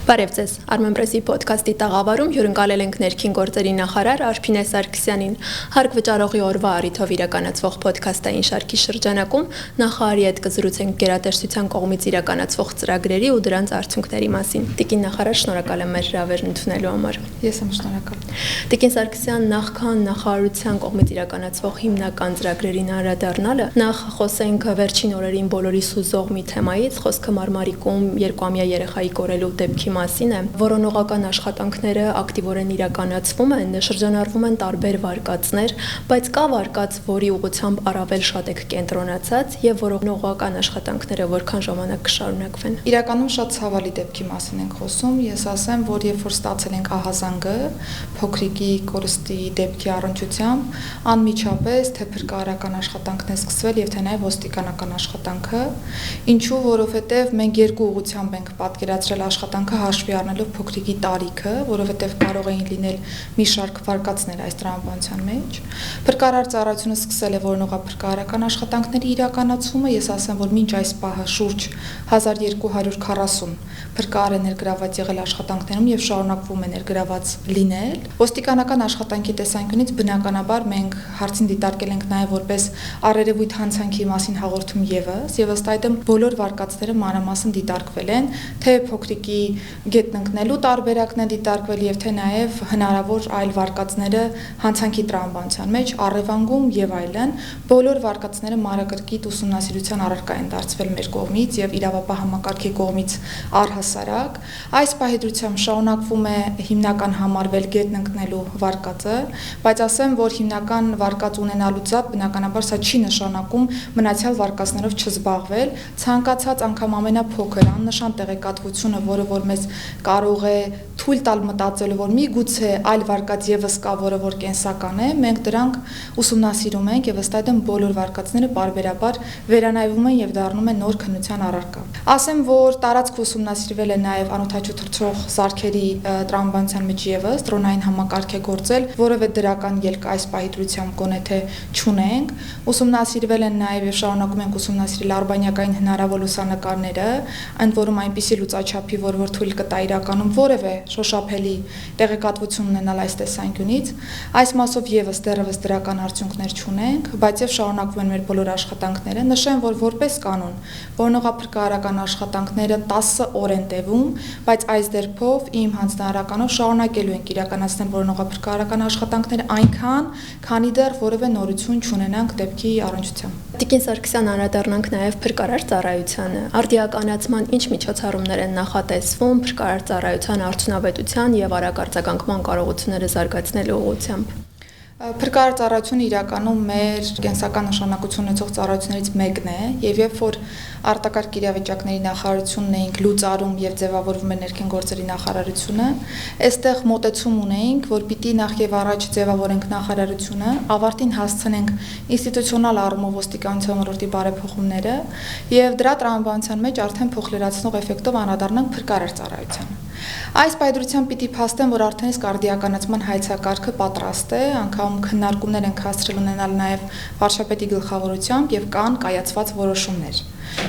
Բարև ձեզ, Armenpress-ի ոդքասթի տաղավարում հյուրընկալել ենք ներքին գործերի նախարար Արփինե Սարգսյանին։ Հարկ վճարողի օրվա առիթով իրականացվող ոդքասթային շարքի շրջանակում նախարարի հետ կզրուցենք գերատեսչության կողմից իրականացվող ծրագրերի ու դրանց արդյունքների մասին։ Տիկին նախարար, շնորհակալ եմ մեր հրավերն ընդունելու համար։ Ես եմ շնորհակալ։ Տիկին Սարգսյան, նախքան նախարարության կողմից իրականացվող հիմնական ծրագրերին անդրադառնալը, նախ խոսենք վերջին օրերին բոլորիս հուզող մի թեմայից, խոսքը Մարմարիկում 2-ամյա երեխայի կորելու դեպքի մասին է, որոնողական աշխատանքները ակտիվորեն իրականացվում են, շրջանառվում են տարբեր վարկածներ, բայց կա վարկած, որի ուղղությամբ առավել շատ եք կենտրոնացած եւ որոնողական աշխատանքները որքան ժամանակ կշարունակվեն։ Իրականում շատ ցավալի դեպքի մասին ենք խոսում։ Ես ասեմ, որ երբ որ ստացել ենք ահազանգը փոքրիկի կորստի դեպքի առնչությամբ, անմիջապես թե փրկարարական աշխատանքն է սկսվել եւ թե նաեւ ոստիկանական աշխատանքը, ինչու որովհետեւ մենք երկու ուղղությամբ ենք պատկերացրել աշխատանքը հաշվի առնելով փոքրիկի տարիքը, որովհետև կարող էին լինել մի շարք վարկածներ այս տրամաբանության մեջ։ Փրկարար ծառայությունը սկսել է որոնողափրկարարական աշխատանքների իրականացումը, ես ասեմ, որ մինչ այս պահը շուրջ 1240 փրկարար է ներգրաված եղել աշխատանքներում եւ շարունակվում է ներգրաված լինել։ Ոստիկանական աշխատանքի տեսանկյունից բնականաբար մենք հարցին դիտարկել ենք նաեւ որպես առերևույթ հանցանքի մասին հաղորդում եւ ըստ այդմ բոլոր վարկածները մանրամասն դիտարկվել են, թե փոքրիկի գետն ընկնելու տարբերակն է դիտարկվել եւ թե նաեւ հնարավոր այլ վարկածները հանցանքի տրամաբանության մեջ առևանգում եւ այլն բոլոր վարկածները մանրակրկիտ ուսումնասիրության առարկա են դարձվել մեր կողմից եւ իրավապահ համակարգի կողմից առհասարակ այս պահեդրությամբ շարունակվում է հիմնական համարվել գետն ընկնելու վարկածը, բայց ասեմ, որ հիմնական վարկած ունենալուց զատ բնականաբար սա չի նշանակում մնացյալ վարկածներով չզբաղվել, ցանկացած անգամ ամենափոքր աննշան տեղեկատվությունը, որը որ մեզ կարող է թույլ տալ մտածելու, որ միգուցե այլ վարկած եւս կա, որը որ կենսական է, մենք դրանք ուսումնասիրում ենք եւ ըստ այդմ բոլոր վարկածները բարբերաբար վերանայվում են եւ դառնում են նոր քննության առարկա։ Ասեմ, որ տարածք ուսումնասիրվել է նաեւ անօթաչու թռչող սարքերի տրամաբանության մեջ եւս դրոնային համակարգ է գործել, որովհետեւ դրական ելք այս պահիդրությամբ գոնե թե չունենք։ Ուսումնասիրվել են նաեւ եւ շարունակում ենք ուսումնասիրել արբանյակային հնարավոր լուսանկարները, ընդ որում այնպիսի լուծաչափի, որ թույլ կտա իրականում որևէ շոշափելի տեղեկատվություն ունենալ այս տեսանկյունից։ Այս մասով եւս դեռևս դրական արդյունքներ չունենք, բայց եւ շարունակվում են մեր բոլոր աշխատանքները։ Նշեմ, որ որպես կանոն որոնողափրկարարական աշխատանքները 10 օր են տևում, բայց այս դեպքով իմ հանձնարարականով շարունակելու ենք իրականացնել որոնողափրկարարական աշխատանքները այնքան, քանի դեռ որևէ նորություն չունենանք դեպքի առնչությամբ։ Տիկին Սարգսյան, անդրադառնանք նաեւ փրկարար ծառայությանը։ Արդիականացման ինչ միջոցառումներ են նախատեսվում փրկարար ծառայության արդյունավետության եւ արագ արձագանքման կարողությունները զարգացնելու ուղղությամբ։ Փրկարար ծառայությունը իրականում մեր կենսական նշանակություն ունեցող ծառայություններից մեկն է եւ երբ որ արտակարգ իրավիճակների նախարարությունն էինք լուծարում եւ ձևավորվում է ներքին գործերի նախարարությունը, այստեղ մոտեցում ունեինք, որ պիտի նախ եւ առաջ ձևավորենք նախարարությունը, ավարտին հասցնենք ինստիտուցիոնալ առումով ոստիկանության ոլորտի բարեփոխումները եւ դրա տրամաբանության մեջ արդեն փոխլրացնող էֆեկտով անդրադառնանք փրկարար ծառայությանը։ Այս պայդրությամբ պիտի փաստեմ, որ արդեն իսկ արդիականացման հայցակարգը պատրաստ է, անգամ քննարկումներ ենք հասցրել ունենալ նաև վարչապետի գլխավորությամբ եւ կան կայացված որոշումներ։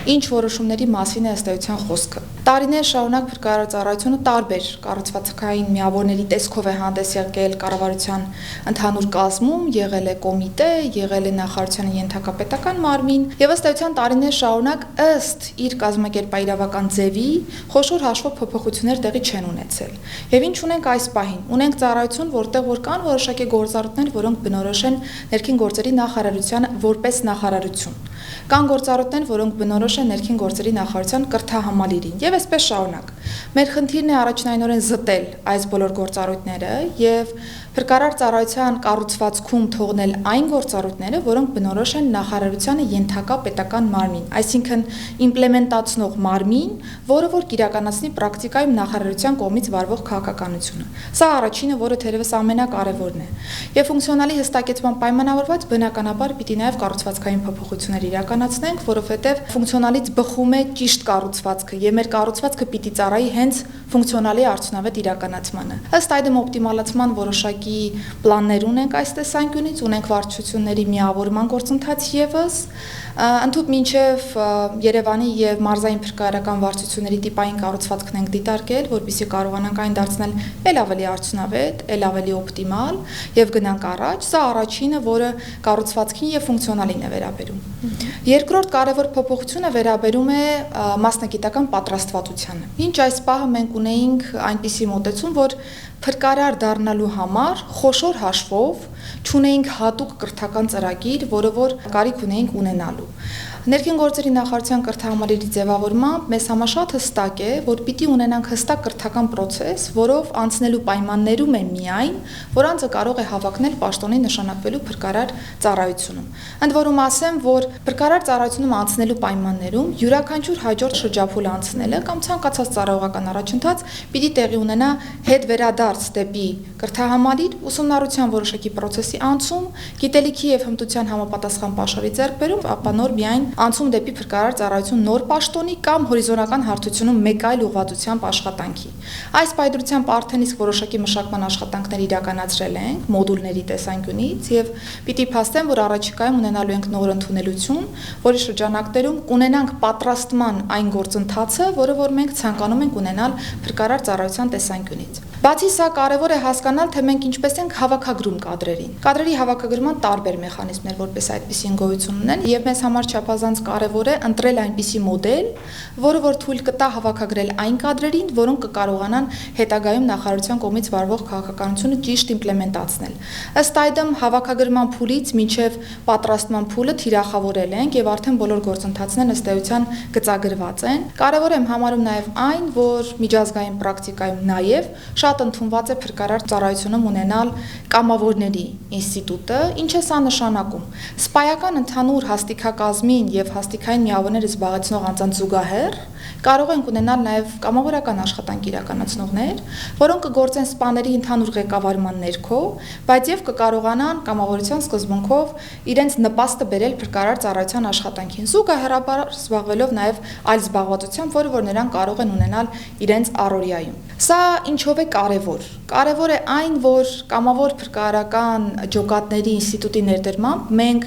Ինչ որոշումների մասին է ըստ էության խոսքը։ Տարիներ շարունակ փրկարար ծառայությունը տարբեր կառուցվածքային միավորների տեսքով է հանդես եկել կառավարության ընդհանուր կազմում, եղել է կոմիտե, եղել է նախարարության ենթակապետական մարմին եւ ըստ էության տարիներ շարունակ ըստ իր կազմակերպայրավական ձևի խոշոր հաշվով փոփոխություններ տեղի չեն ունեցել։ Եվ ինչ ունենք այս պահին։ Ունենք ծառայություն, որտեղ որ կան որոշակի գործառույթներ, որոնք բնորոշ են ներքին գործերի նախարարության որպես նախարարություն։ Կան գործառույթներ, որոնք բնորոշ են ներքին գործերի նախարարության կրթահամալիրին եւ այսպես շարունակ։ Մեր խնդիրն է առաջնայինորեն զտել այս բոլոր գործառույթները եւ փրկարար ծառայության կառուցվածքում թողնել այն գործառույթները, որոնք բնորոշ են նախարարությանը ենթակա պետական մարմին, այսինքն իմպլեմենտացնող մարմին, որը որ կիրականացնի պրակտիկայում նախարարության կողմից վարվող քաղաքականությունը։ Սա առաջինը, որը թերևս ամենակարևորն է։ Եվ ֆունկցիոնալի հստակեցման պայմանավորված բնականաբար պիտի նաև կառուցվածքային փոփոխություններ իրականացնենք, որովհետև ֆունկցիոնալից բխում է ճիշտ կառուցվածքը, եւ մեր կառուցվածքը պիտի ծառայի հենց ֆունկցիոնալի արդյունավետ իրականացմանը։ Ըստ այդմ օպտիմալացման որոշակի պլաններ ունենք այս տեսանկյունից, ունենք վարչությունների միավորման գործընթաց եւս, Ընդհանուր մինչև Երևանի եւ մարզային փրկարարական վարչությունների տիպային կառուցվածքն ենք դիտարկել, որպեսզի կարողանանք այն դարձնել ել ավելի արդյունավետ, ել ավելի օպտիմալ եւ գնանք առաջ։ Սա առաջինը, որը կառուցվածքին եւ ֆունկցիոնալին է վերաբերում։ Երկրորդ կարևոր փոփոխությունը վերաբերում է մասնագիտական պատրաստվածությանը։ Մինչ այս պահը մենք ունեինք այնպիսի մոտեցում, որ փրկարար դառնալու համար խոշոր հաշվով չունեինք հատուկ կրթական ծրագիր, որը որ կարիք ունեինք ունենալու։ Ներքին գործերի նախարարության կրթահամալիրի ձևավորմամբ մեզ համար շատ հստակ է, որ պիտի ունենանք հստակ կրթական process, որով անցնելու պայմաններում է միայն, որ անձը կարող է հավակնել պաշտոնի նշանակվելու փրկարար ծառայությունում։ Ընդ որում ասեմ, որ փրկարար ծառայությունում անցնելու պայմաններում յուրաքանչյուր հաջորդ շրջափուլ անցնելը կամ ցանկացած ծառայողական առաջընթաց պիտի տեղի ունենա հետվերադարձ դեպի կրթահամալիր, ուսումնառության որոշակի process-ի անցում, գիտելիքի եւ հմտության համապատասխան պաշարի ձեռքբերում, ապա նոր միայն անցում դեպի փրկարար ծառայություն նոր պաշտոնի կամ հորիզոնական հարթությունում մեկ այլ ուղղվածությամբ աշխատանքի։ Այս պայծրությամբ արդեն իսկ որոշակի մշակման աշխատանքներ իրականացրել ենք մոդուլների տեսանկյունից եւ պիտի փաստեմ, որ առաջիկայում ունենալու ենք նոր ընդունելություն, որի շրջանակներում կունենանք պատրաստման այն գործընթացը, որը որ մենք ցանկանում ենք ունենալ փրկարար ծառայության տեսանկյունից։ Բացի սա կարևոր է հասկանալ, թե մենք ինչպես ենք հավաքագրում կադրերին։ Կադրերի հավաքագրման տարբեր մեխանիզմներ որպես այդպիսին գոյություն ունեն եւ մեզ համար չափազանց կարևոր է ընտրել այնպիսի մոդել, որը որ թույլ կտա հավաքագրել այն կադրերին, որոնք կկարողանան հետագայում նախարարության կողմից վարվող քաղաքականությունը ճիշտ իմպլեմենտացնել։ Ըստ այդմ հավաքագրման փուլից մինչև պատրաստման փուլը թիրախավորել ենք եւ արդեն բոլոր գործընթացներն ըստ էության գծագրված են։ Կարևոր եմ համարում նաեւ այն, որ միջազգային պրակտիկայում նաեւ շատ ընդունված է փրկարար ծառայությունում ունենալ կամավորների ինստիտուտը, ինչ է սա նշանակում։ Սպայական ընդհանուր հաստիքակազմին եւ հաստիքային միավորները զբաղեցնող անձանց զուգահեռ կարող ենք ունենալ նաեւ կամավորական աշխատանք իրականացնողներ, որոնք կգործեն սպաների ընդհանուր ղեկավարման ներքո, բայց եւ կկարողանան կամավորության սկզբունքով իրենց նպաստը բերել փրկարար ծառայության աշխատանքին, զուգահեռաբար զբաղվելով նաեւ այլ զբաղվածությամբ, որը որ նրանք կարող են ունենալ իրենց առօրյայում։ Սա ինչով է կարևոր։ Կարևոր է այն, որ կամավոր փրկարարական ջոկատների ինստիտուտի ներդրմամբ մենք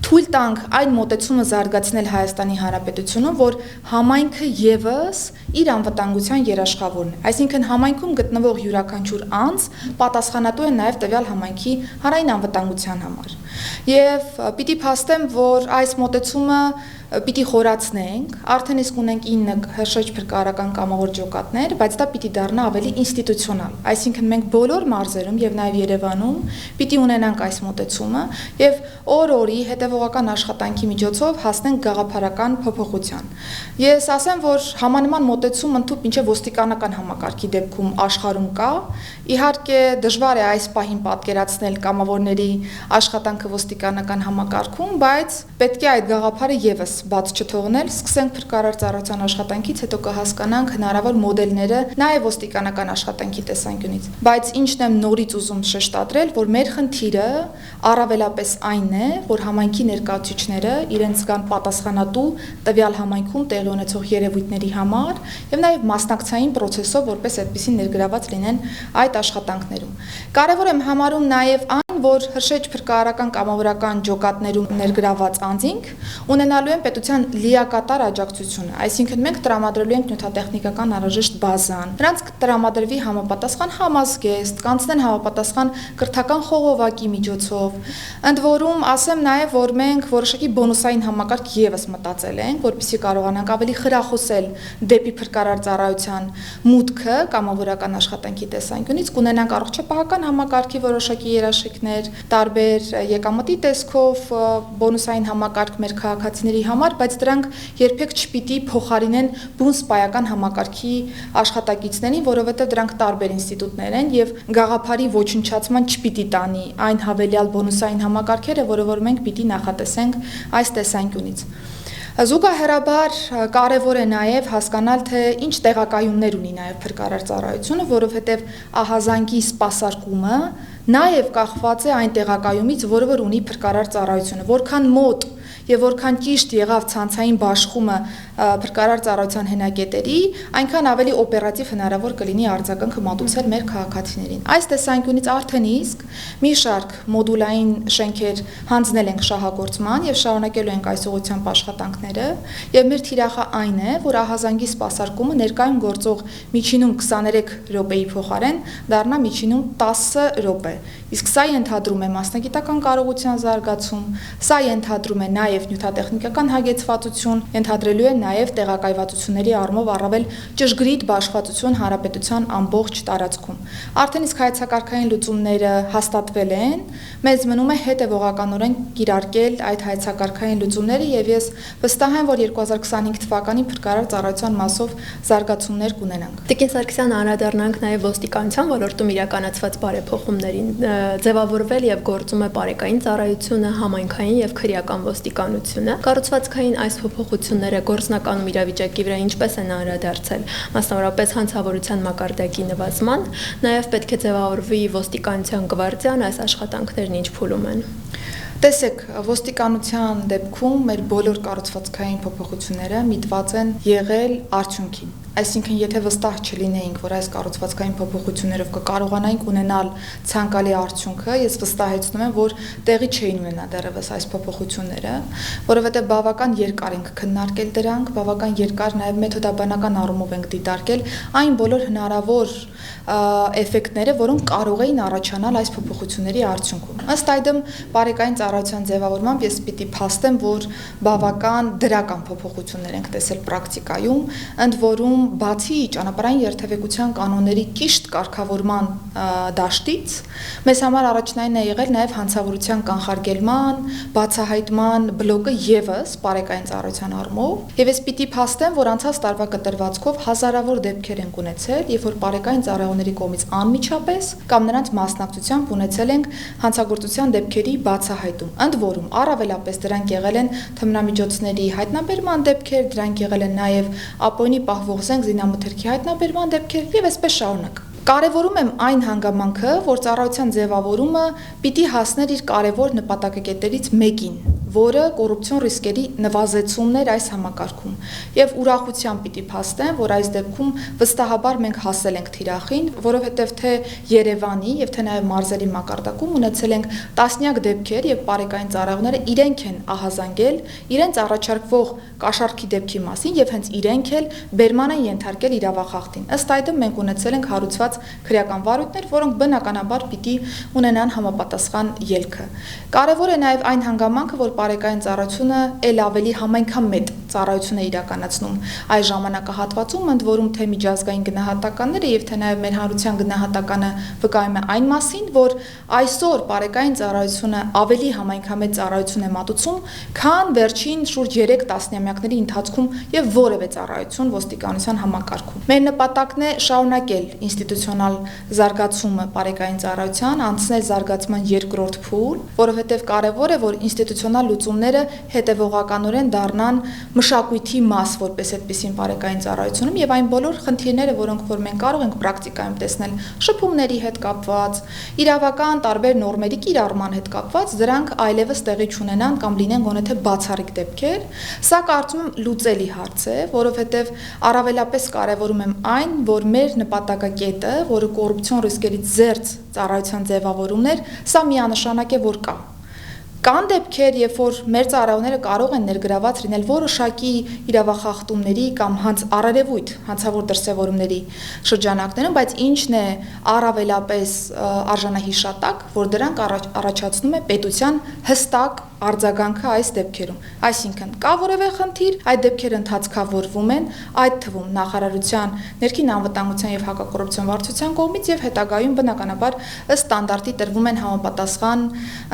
թույլ տանք այն մոտեցումը զարգացնել Հայաստանի Հանրապետությունում, որ համայնքը եւս իր անվտանգության երաշխավորն է։ Այսինքն համայնքում գտնվող յուրաքանչյուր անձ պատասխանատու է նաեւ տվյալ համայնքի հանրային անվտանգության համար։ Եվ պիտի փաստեմ, որ այս մոտեցումը պիտի խորացնենք, արդեն իսկ ունենք 9 հրշեջ փրկարարական կամավոր ջոկատներ, բայց դա պիտի դառնա ավելի ինստիտուցիոնալ։ Այսինքն մենք բոլոր մարզերում եւ նաեւ Երևանում պիտի ունենանք այս մոտեցումը եւ օր-օրի հետեւողական աշխատանքի միջոցով հասնենք գաղափարական փոփոխության։ Ես ասեմ, որ համանման մոտեցում ընդհանուր մինչեւ ոստիկանական համակարգի դեպքում աշխարհում կա։ Իհարկե դժվար է այս պահին պատկերացնել կամավորների աշխատանքը ոստիկանական համակարգում, բայց պետք է այդ գաղափարը եւս բաց չթողնել, սկսենք փրկարար ծառայության աշխատանքից, հետո կհասկանանք հնարավոր մոդելները նաև ոստիկանական աշխատանքի տեսանկյունից։ Բայց ինչն եմ նորից ուզում շեշտադրել, որ մեր խնդիրը առավելապես այն է, որ համայնքի ներկայացուցիչները իրենց կան պատասխանատու տվյալ համայնքում տեղի ունեցող երևույթների համար եւ նաև մասնակցային process-ով որպես այդպեսին ներգրաված լինեն այդ աշխատանքներում։ Կարևոր եմ համարում նաև այն, որ հրշեջ փրկարարական կամավորական ջոկատներում ներգրաված անձինք ունենալու են պետության լիակատար աջակցությունը, այսինքն մենք տրամադրելու ենք նյութատեխնիկական անհրաժեշտ բազան, նրանց կտրամադրվի համապատասխան համազգեստ, կանցնեն համապատասխան կրթական խողովակի միջոցով։ Ընդ որում ասեմ նաև, որ մենք որոշակի բոնուսային համակարգ եւս մտածել ենք, որպեսզի կարողանանք ավելի խրախուսել դեպի փրկարար ծառայության մուտքը կամավորական աշխատանքի տեսանկյունից, կունենանք առողջապահական համակարգի որոշակի երաշխիքներ, տարբեր եկամտի տեսքով բոնուսային համակարգ մեր քաղաքացիների համար, բայց դրանք երբեք չպիտի փոխարինեն բուն սպայական համակարգի աշխատակիցներին, որովհետև դրանք տարբեր ինստիտուտներ են եւ գաղափարի ոչնչացման չպիտի տանի այն հավելյալ բոնուսային համակարգերը, որը որ մենք պիտի նախատեսենք այս տեսանկյունից։ Զուգահեռաբար կարևոր է նաև հասկանալ, թե ինչ տեղակայումներ ունի նաև փրկարար ծառայությունը, որովհետև ահազանգի սպասարկումը նաև կախված է այն տեղակայումից, որը որ ունի փրկարար ծառայությունը, որքան մոտ եւ որքան ճիշտ եղավ ցանցային բաշխումը փրկարար ծառայության հենակետերի, այնքան ավելի օպերատիվ հնարավոր կլինի արձագանքը մատուցել մեր քաղաքացիներին։ Այս տեսանկյունից արդեն իսկ մի շարք մոդուլային շենքեր հանձնել ենք շահագործման եւ շարունակելու ենք այս ուղղությամբ աշխատանքները, եւ մեր թիրախը այն է, որ ահազանգի սպասարկումը ներկայում գործող միջինում 23 րոպեի փոխարեն դառնա միջինում 10 րոպե։ Իսկ սա ենթադրում է մասնագիտական կարողության զարգացում, սա ենթադրում է նաև նյութատեխնիկական հագեցվածություն, ենթադրելու է նաև տեղակայվածությունների առումով առավել ճշգրիտ բաշխվածություն հանրապետության ամբողջ տարածքում։ Արդեն իսկ հայեցակարգային լուծումները հաստատվել են, մեզ մնում է հետևողականորեն կիրարկել այդ հայեցակարգային լուծումները եւ ես վստահ եմ, որ 2025 թվականին փրկարար ծառայության մասով զարգացումներ կունենանք։ Տիկին Սարգսյան, անդրադառնանք նաև ոստիկանության ոլորտում իրականացված բարեփոխումներին։ Ձևավորվել եւ գործում է բարեկային ծառայությունը, համայնքային եւ քրեական ոստիկանությունը։ Կառուցվածքային այս փոփոխությունները գործնականում իրավիճակի վրա ինչպես են անդրադարձել, մասնավորապես հանցավորության մակարդակի նվազման, նաեւ պետք է ձևավորվի ոստիկանության գվարդիան, այս աշխատանքներն ինչ փուլում են։ Տեսեք, ոստիկանության դեպքում մեր բոլոր կառուցվածքային փոփոխությունները միտված են եղել արդյունքին։ Այսինքն, եթե վստահ չլինեինք, որ այս կառուցվածքային փոփոխություններով կկարողանայինք ունենալ ցանկալի արդյունքը, ես վստահեցնում եմ, որ տեղի չէին ունենա դեռևս այս փոփոխությունները, որովհետև բավական երկար ենք քննարկել դրանք, բավական երկար նաև մեթոդաբանական առումով ենք դիտարկել այն բոլոր հնարավոր էֆեկտները, որոնք կարող էին առաջանալ այս փոփոխությունների արդյունքում։ Ըստ այդմ, բարեկային ծառայության ձևավորմամբ ես պիտի փաստեմ, որ բավական դրական փոփոխություններ ենք տեսել պրակտիկայում, ընդ որում բացի ճանապարհային երթևեկության կանոնների ճիշտ կարգավորման դաշտից, մեզ համար առաջնային է եղել նաև հանցավորության կանխարգելման, բացահայտման բլոկը եւս բարեկային ծառայության առումով, եւ ես պիտի փաստեմ, որ անցած տարվա կտրվածքով հազարավոր դեպքեր ենք ունեցել, երբ որ բարեկային ծառայողների կողմից անմիջապես կամ նրանց մասնակցությամբ ունեցել ենք հանցագործության դեպքերի բացահայտում։ Ընդ որում, առավելապես դրանք եղել են թմրամիջոցների հայտնաբերման դեպքեր, դրանք եղել են նաև ապօրինի պահվող զենք զինամթերքի հայտնաբերման դեպքեր եւ այսպես շարունակ։ Կարևորում եմ այն հանգամանքը, որ ծառայության ձևավորումը պիտի հասներ իր կարևոր նպատակակետերից մեկին, որը կոռուպցիոն ռիսկերի նվազեցումն էր այս համակարգում։ Եվ ուրախությամբ պիտի փաստեմ, որ այս դեպքում վստահաբար մենք հասել ենք թիրախին, որովհետև թե Երևանի եւ թե նաեւ մարզերի մակարդակում ունեցել ենք տասնյակ դեպքեր եւ բարեկային ծառայողները իրենք են ահազանգել իրենց առաջարկվող կաշառքի դեպքի մասին եւ հենց իրենք էլ բերման են ենթարկել իրավախախտին։ Ըստ այդմ մենք ունեցել ենք հարուցված քրեական վարույթներ, որոնք բնականաբար պիտի ունենան համապատասխան ելքը։ Կարևոր է նաեւ այն հանգամանքը, որ բարեկային ծառայությունը ել ավելի համայնքամետ ծառայություն է իրականացնում այս ժամանակահատվածում, ընդ որում թե միջազգային գնահատականները եւ թե նաեւ մեր հանրության գնահատականը վկայում է այն մասին, որ այսօր բարեկային ծառայությունը ավելի համայնքամետ ծառայություն է մատուցում, քան վերջին շուրջ 3 տասնամյակների ընթացքում եւ որևէ ծառայություն ոստիկանության համակարգում։ Մեր նպատակն է շարունակել ինստիտուցիոնալ զարգացումը բարեկային ծառայության, անցնել զարգացման երկրորդ փուլ, որովհետեւ կարեւոր է, որ ինստիտուցիոնալ լուծումները հետևողականորեն դառնան մշակույթի մաս, որպես այդպիսին բարեկային ծառայությունում եւ այն բոլոր խնդիրները, որոնք որ մենք կարող ենք պրակտիկայում տեսնել շփումների հետ կապված, իրավական տարբեր նորմերի կիրառման հետ կապված, դրանք այլևս տեղի չունենան կամ լինեն գոնե թե բացառիկ դեպքեր։ Սա կարծում եմ լուծելի հարց է, որովհետեւ առավելապես կարևորում եմ այն, որ մեր նպատակակետը, որը կոռուպցիոն ռիսկերից զերծ ծառայության ձևավորումն էր, սա միանշանակ է, որ կա։ Կան դեպքեր, երբ որ մեր ծառայողները կարող են ներգրաված լինել որոշակի իրավախախտումների կամ առերևույթ հանցավոր դրսևորումների շրջանակներում, բայց ինչն է առավելապես արժանահիշատակ, որ դրանք առաջացնում է պետության հստակ արձագանքը այս դեպքերում։ Այսինքն, կա որևէ խնդիր, այդ դեպքերը ընթացքավորվում են, այդ թվում նախարարության ներքին անվտանգության եւ հակակոռուպցիոն վարչության կողմից եւ հետագայում բնականաբար ըստ ստանդարտի տրվում են համապատասխան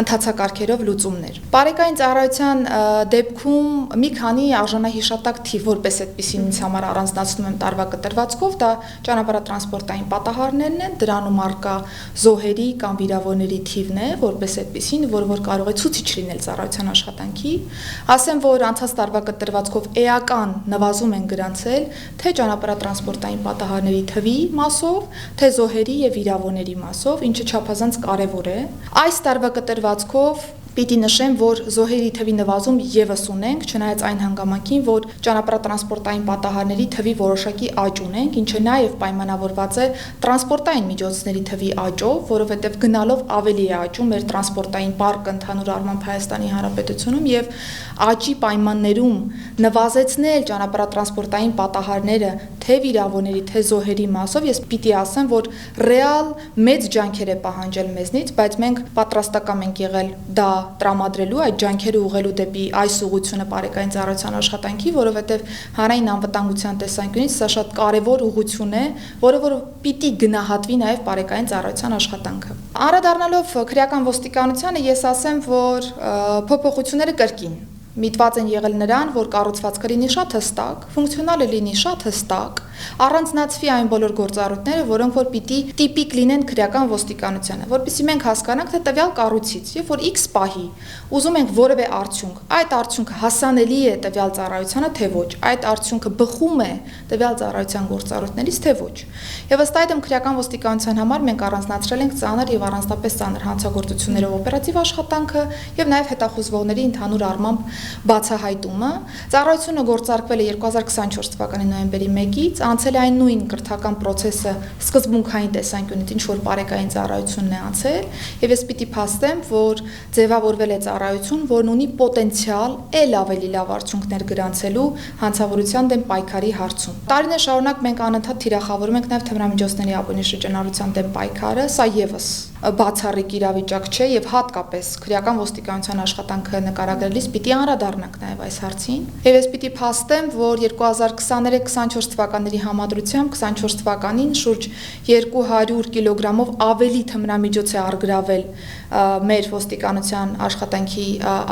ընթացակարգերով լուծումներ։ Բարեկային ծառայության դեպքում մի քանի արժանահիշատակ թիվ, որպես այդպեսին ինձ համար առանձնացնում եմ տարվա կտրվածքով, դա ճանապարհատրանսպորտային պատահարներն են, դրանում առկա զոհերի կամ վիրավորների թիվն է, որպես այդպեսին, որ կարող է ցուցիչ լինել ծառայության աշխատանքի, ասեմ, որ անցած տարվա կտրվածքով էական նվազում են գրանցել թե ճանապարհատրանսպորտային պատահարների թվի մասով, թե զոհերի եւ վիրավորների մասով, ինչը չափազանց կարեւոր է։ Այս տարվա կտրվածքով Պիտի նշեմ, որ զոհերի թվի նվազում եւս ունենք, չնայած այն հանգամանքին, որ ճանապարհատրանսպորտային պատահարների թվի որոշակի աճ ունենք, ինչը նաեւ պայմանավորված է տրանսպորտային միջոցների թվի աճով, որովհետեւ գնալով ավելի է աճում մեր տրանսպորտային պարկը ընդհանուր առմամբ Հայաստանի Հանրապետությունում եւ աճի պայմաններում նվազեցնել ճանապարհատրանսպորտային պատահարները թե վիրավորների, թե զոհերի մասով, ես պիտի ասեմ, որ ռեալ մեծ ջանքեր է պահանջել մեզնից, բայց մենք պատրաստական ենք եղել դա տրամադրելու, այդ ջանքերը ուղղելու դեպի այս ուղղությունը բարեկային ծառայության աշխատանքի, որովհետև հանրային անվտանգության տեսանկյունից սա շատ կարևոր ուղղություն է, որը պիտի գնահատվի նաև բարեկային ծառայության աշխատանքը։ Անդրադառնալով քրեական ոստիկանությանը, ես ասեմ, որ փոփոխությունները կրկին միտված են եղել նրան, որ կառուցվածքը լինի շատ հստակ, ֆունկցիոնալը լինի շատ հստակ, առանձնացվի այն բոլոր գործառույթները, որոնք որ պիտի տիպիկ լինեն քրեական ոստիկանությանը, որպեսզի մենք հասկանանք, թե տվյալ կառույցից, երբ որ X պահի ուզում ենք որևէ արդյունք, այդ արդյունքը հասանելի է տվյալ ծառայությանը, թե ոչ, այդ արդյունքը բխում է տվյալ ծառայության գործառույթներից, թե ոչ։ Եվ ըստ այդմ քրեական ոստիկանության համար մենք առանձնացրել ենք ծանր եւ առանձնապես ծանր հանցագործություններով օպերատիվ աշխատանքը եւ նաեւ հետախուզվողների ընդհանուր առմամբ բացահայտումը։ Ծառայությունը գործարկվել է 2024 թվականի նոյեմբերի 1-ից, անցել է այն նույն կրթական process-ը սկզբունքային տեսանկյունից, ինչ որ բարեկային ծառայությունն է անցել, եւ ես պիտի փաստեմ, որ ձևավորվել է ծառայություն, որն ունի պոտենցիալ ել ավելի լավ արդյունքներ գրանցելու հանցավորության դեմ պայքարի հարցում։ Տարիներ շարունակ մենք անընդհատ թիրախավորում ենք նաեւ թմրամիջոցների ապօրինի շրջանառության դեմ պայքարը, սա եւս բացառիկ իրավիճակ չէ եւ հատկապես քրեական ոստիկանության աշխատանքը նկարագրելիս պիտի անդրադառնանք նաեւ այս հարցին։ Եվ ես պիտի փաստեմ, որ 2023-24 թվականների համադրությամբ 24 թվականին շուրջ 200 կիլոգրամով ավելի թմրամիջոց է առգրավել մեր ոստիկանության աշխատանքի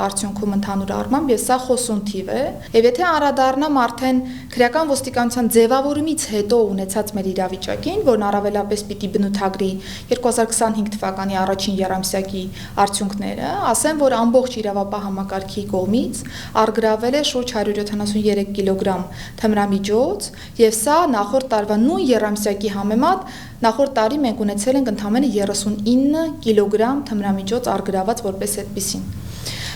արդյունքում ընդհանուր առմամբ, եւ սա խոսուն թիվ է։ Եվ եթե անդրադառնամ արդեն քրեական ոստիկանության ձևավորումից հետո ունեցած մեր իրավիճակին, որն առավելապես պիտի բնութագրի 2025 թվականի առաջին եռամսյակի արդյունքները, ասեմ, որ ամբողջ իրավապահ համակարգի կողմից առգրավել է շուրջ 173 կիլոգրամ թմրամիջոց, եւ սա նախորդ տարվա նույն եռամսյակի համեմատ նախորդ տարի մենք ունեցել ենք ընդամենը 39 կիլոգրամ թմրամիջոց առգրաված որպես այդպիսին։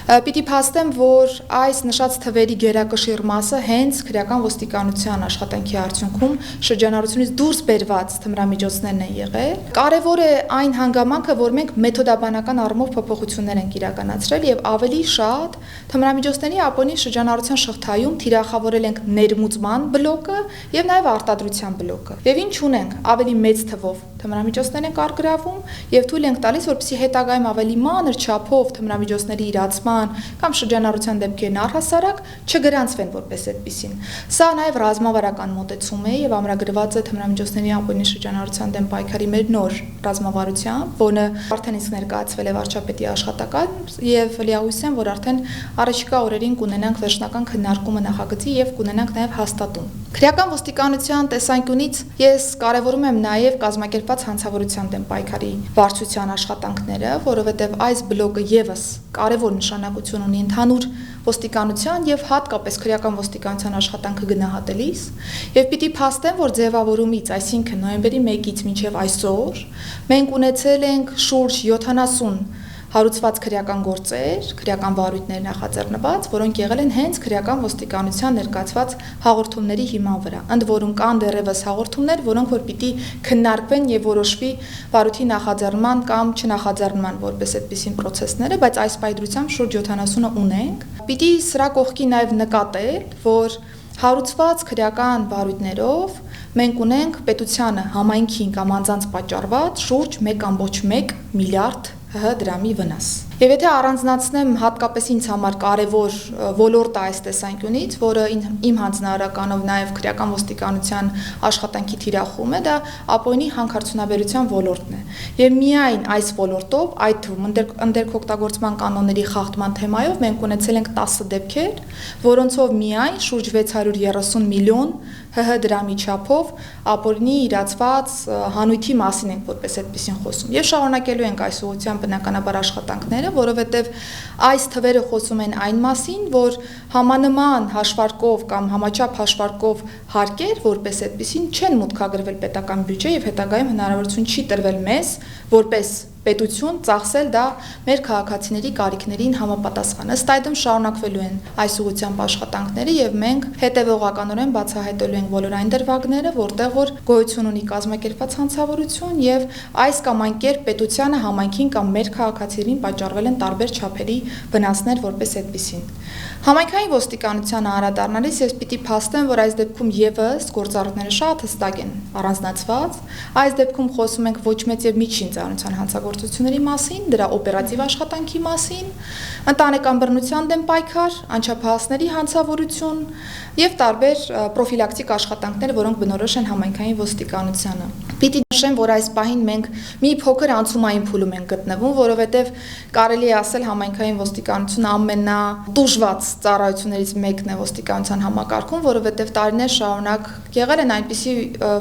Պիտի փաստեմ, որ այս նշած թվերի գերակշիռ մասը հենց քրեական ոստիկանության աշխատանքի արդյունքում շրջանառությունից դուրս բերված թմրամիջոցներն են եղել։ Կարևոր է այն հանգամանքը, որ մենք մեթոդաբանական առումով փոփոխություններ ենք իրականացրել եւ ավելի շատ թմրամիջոցների ապօրինի շրջանառության շղթայում թիրախավորել ենք ներմուծման բլոկը եւ նաեւ արտադրության բլոկը։ Եվ ինչ ունենք, ավելի մեծ թվով թմրամիջոցներ ենք առգրավում եւ թույլ ենք տալիս, որպեսզի հետագայում ավելի մանր չափով թմրամիջոցների իրացման կամ շրջանառության դեպքերն առհասարակ չգրանցվեն որպես այդպիսին։ Սա նաեւ ռազմավարական մոտեցում է եւ ամրագրված է թմրամիջոցների ապօրինի շրջանառության դեմ պայքարի մեր նոր ռազմավարությամբ, որը արդեն իսկ ներկայացվել է վարչապետի աշխատական եւ լիահույս եմ, որ արդեն առաջիկա օրերին կունենանք վերջնական քննարկումը նախագծի եւ կունենանք նաեւ հաստատում։ Քրեական ոստիկանության տեսանկյունից ես կարևորում եմ նաեւ կազմակերպված հանցավորության դեմ պայքարի վարչության աշխատանքները, որովհետեւ այս բլոկը եւս կարևոր նշանակություն ունի ընդհանուր ոստիկանության եւ հատկապես քրեական ոստիկանության աշխատանքը գնահատելիս եւ պիտի փաստեմ, որ ձևավորումից, այսինքն նոյեմբերի 1-ից մինչեւ այսօր մենք ունեցել ենք շուրջ 70 հարուցված քրեական գործեր, քրեական վարույթներ նախաձեռնված, որոնք եղել են հենց քրեական ոստիկանության ներկայացված հաղորդումների հիման վրա։ Ընդ որում կան դեռևս հաղորդումներ, որոնք որ պիտի քննարկվեն եւ որոշվի վարույթի նախաձեռնման կամ չնախաձեռնման որպես այդպիսին process-ները, բայց այս պայծրությամբ շուրջ 70-ը ունենք։ Պիտի սրա կողքի նաեւ նկատել, որ հարուցված քրեական վարույթներով մենք ունենք պետությանը համայնքին կամ անձանց պատճառված շուրջ 1.1 միլիարդ դրամի վնաս։ Եվ եթե առանձնացնեմ հատկապես ինձ համար կարևոր ոլորտը այս տեսանկյունից, որը իմ հանձնարարականով նաև քրեական ոստիկանության աշխատանքի թիրախում է, դա ապօրինի հանքարդյունաբերության ոլորտն է։ Եվ միայն այս ոլորտով, այդ թվում ընդերքօգտագործման կանոնների խախտման թեմայով մենք ունեցել ենք 10 դեպքեր, որոնցով միայն շուրջ 630 միլիոն դրամի չափով ապօրինի իրացված հանույթի մասին ենք որպես այդպեսին խոսում։ Եվ շարունակելու ենք այս ուղղությամբ բնականաբար աշխատանքները, որովհետև այս թվերը խոսում են այն մասին, որ համանման հաշվարկով կամ համաչափ հաշվարկով հարկեր որպես այդպեսին չեն մուտքագրվել պետական բյուջե եւ հետագայում հնարավորություն չի տրվել մեզ որպես պետություն ծախսել դա մեր քաղաքացիների կարիքներին համապատասխան։ Ըստ այդմ շարունակվելու են այս ուղղությամբ աշխատանքները եւ մենք հետեւողականորեն բացահայտելու ենք բոլոր այն դրվագները, որտեղ որ գոյություն ունի կազմակերպված հանցավորություն եւ այս կամ այն կերպ պետությանը, համայնքին կամ մեր քաղաքացիներին պատճառվել են տարբեր չափերի վնասներ որպես այդպիսին։ Համայնքային ոստիկանությանը անդրադառնալիս ես պիտի փաստեմ, որ այս դեպքում եւս գործառույթները շատ հստակ են առանձնացված։ Այս դեպքում խոսում ենք ոչ մեծ եւ միջին ծանրության հանցագործությունների մասին, դրա օպերատիվ աշխատանքի մասին, ընտանեկան բռնության դեմ պայքար, անչափահասների հանցավորություն եւ տարբեր պրոֆիլակտիկ աշխատանքներ, որոնք բնորոշ են համայնքային ոստիկանությանը։ Պիտի նշեմ, որ այս պահին մենք մի փոքր անցումային փուլում ենք գտնվում, որովհետեւ կարելի է ասել համայնքային ոստիկանությունը ամենատուժված ծառայություններից մեկն է ոստիկանության համակարգում, որովհետեւ տարիներ շարունակ եղել են այնպիսի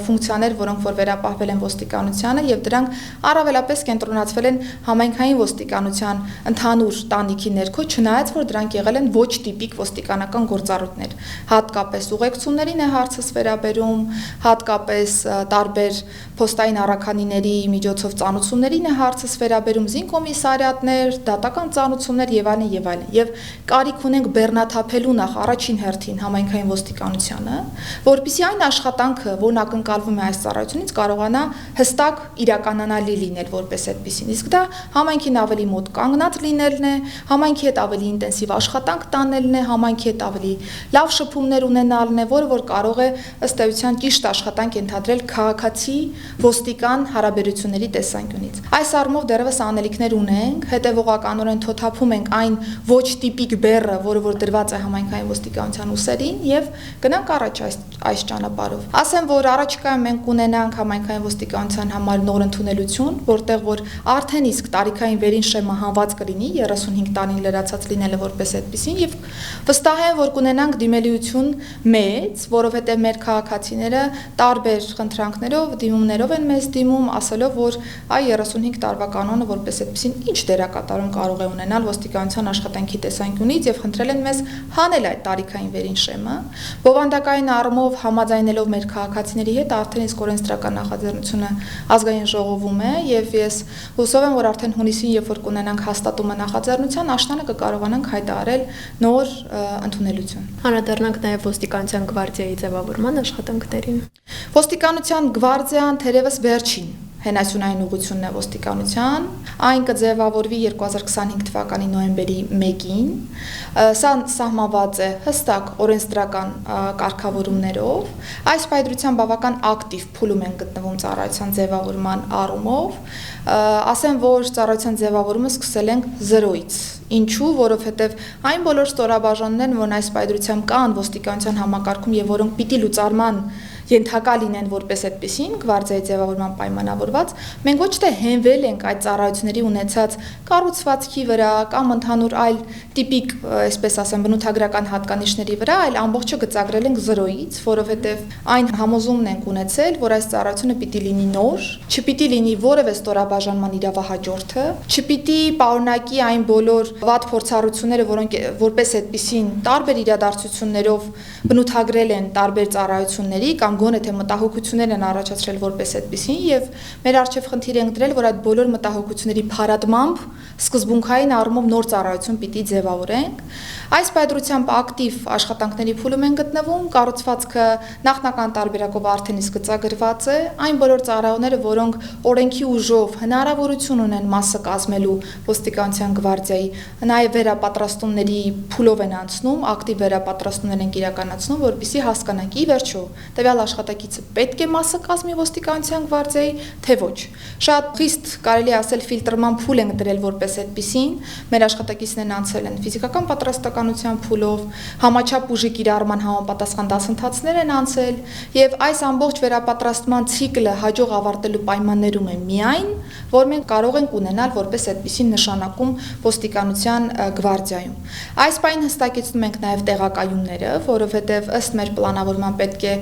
ֆունկցիաներ, որոնք որ վերապահվել են ոստիկանությանը եւ դրանք առավելապես կենտրոնացվել են համայնքային ոստիկանության ընդհանուր տանիքի ներքո, չնայած որ դրանք եղել են ոչ տիպիկ ոստիկանական գործառույթներ, հատկապես ուղեկցություններին է հարցս վերաբերում, հատկապես տարբեր փոստային առաքանիների միջոցով ծանուցումներին է հարցս վերաբերում, զինկոմիսարիատներ, դատական ծանուցումներ եւ այլն եւ այլն։ Եվ կարիք ունենք բեռնաթափելու նախ առաջին հերթին համայնքային ոստիկանությանը, որպեսզի այն աշխատանքը, որն ակնկալվում է այս ծառայությունից, կարողանա հստակ իրականանալի լինել որպես այդպեսին։ Իսկ դա համայնքին ավելի մոտ կանգնած լինելն է, համայնքի հետ ավելի ինտենսիվ աշխատանք տանելն է, համայնքի հետ ավելի լավ շփումներ ունենալն է, որը որ կարող է ըստ էության ճիշտ աշխատանք ենթադրել քաղաքացի ոստիկան հարաբերությունների տեսանկյունից։ Այս առումով դեռևս անելիքներ ունենք, հետևողականորեն թոթափում ենք այն ոչ տիպիկ բեռը, որը որ դրված է համայնքային ոստիկանության ուսերին եւ գնանք առաջ այս ճանապարհով։ Ասեմ, որ առաջիկայում մենք կունենանք համայնքային ոստիկանության համար նոր ընդունելություն, որտեղ որ արդեն իսկ տարիքային վերին շեմը հանված կլինի 35 տարին լրացած լինելը որպես այդպեսին եւ վստահ եմ, որ կունենանք դիմելիություն մեծ, որովհետեւ մեր քաղաքացիները տարբեր խնդրանքներով, դիմումներով են մեզ դիմում, ասելով, որ այ 35 տարվա կանոնը որպես այդպեսին ինչ դերակատարում կարող է ունենալ ոստիկանության աշխատանքի տեսանկյունից եւ խնդրել են մեզ հանել այդ տարիքային վերին շեմը։ Բովանդակային առումով համաձայնելով մեր քաղաքացիների հետ արդեն իսկ օրենսդրական նախաձեռնությունը ազգային ժողովում է եւ ես հուսով եմ, որ արդեն հունիսին, երբ որ կունենանք հաստատումը նախաձեռնության, աշնանը կկարողանանք հայտարարել նոր ընդունելություն։ Անդրադառնանք նաեւ ոստիկանության գվարդիայի ձևավորման աշխատանքներին։ Ոստիկանության գվարդիան թերևս վերջին հենասյունային ուղղությունն է ոստիկանության, այն կձևավորվի 2025 թվականի նոյեմբերի 1-ին, սա սահմանված է հստակ օրենսդրական կարգավորումներով, այս պայծրության բավական ակտիվ փուլում են գտնվում ծառայության ձևավորման առումով, ասեմ, որ ծառայության ձևավորումը սկսել ենք 0-ից, ինչու, որովհետև այն բոլոր ստորաբաժանումներն, որն այս պայծրությամբ կան ոստիկանության համակարգում եւ որոնք պիտի լուծարման ենթակա լինեն որպես այդպեսին գվարդիայի ձևավորման պայմանավորված, մենք ոչ թե հենվել ենք այդ ծառայությունների ունեցած կառուցվածքի վրա կամ ընդհանուր այլ տիպիկ, այսպես ասեմ, բնութագրական հատկանիշների վրա, այլ ամբողջը գծագրել ենք 0-ից, որովհետև այն համոզումն ենք ունեցել, որ այս ծառայությունը պիտի լինի նոր, չպիտի լինի որևէ ստորաբաժանման իրավահաջորդը, չպիտի պարունակի այն բոլոր վատ փորձառությունները, որոնք որպես այդպեսին տարբեր իրադարձություններով բնութագրել են տարբեր ծառայությունների կամ գոնե թե մտահոգություններ են առաջացրել որպես այդպեսին եւ մեր արժեվ խնդիր ենք դրել, որ այդ բոլոր մտահոգությունների փարատմամբ սկզբունքային առումով նոր ծառայություն պիտի ձևավորենք։ Այս պայծրությամբ ակտիվ աշխատանքների փուլում են գտնվում, կառուցվածքը նախնական տարբերակով արդեն իսկ գծագրված է, այն բոլոր ծառայողները, որոնք օրենքի ուժով հնարավորություն ունեն մասը կազմելու ոստիկանության գվարդիայի, նաեւ վերապատրաստումների փուլով են անցնում, ակտիվ վերապատրաստումներ են իրականացնում, որպեսզի հասկանանք ի վերջո տվյալ աշխատակիցը պետք է մասը կազմի ոստիկանության գվարդիայի, թե ոչ։ Շատ խիստ կարելի ասել ֆիլտրման փուլ են դրել որպես այդպեսին, մեր աշխատակիցներն անցել են ֆիզիկական պատրաստականության փուլով, համաչափ ուժի կիրառման համապատասխան դասընթացներ են անցել, եւ այս ամբողջ վերապատրաստման ցիկլը հաջող ավարտելու պայմաններում է միայն, որ մենք կարող ենք ունենալ որպես այդպեսին նշանակում ոստիկանության գվարդիայում։ Այս պայն հստակեցնում ենք նաեւ տեղակայումները, որովհետեւ ըստ մեր պլանավորման պետք է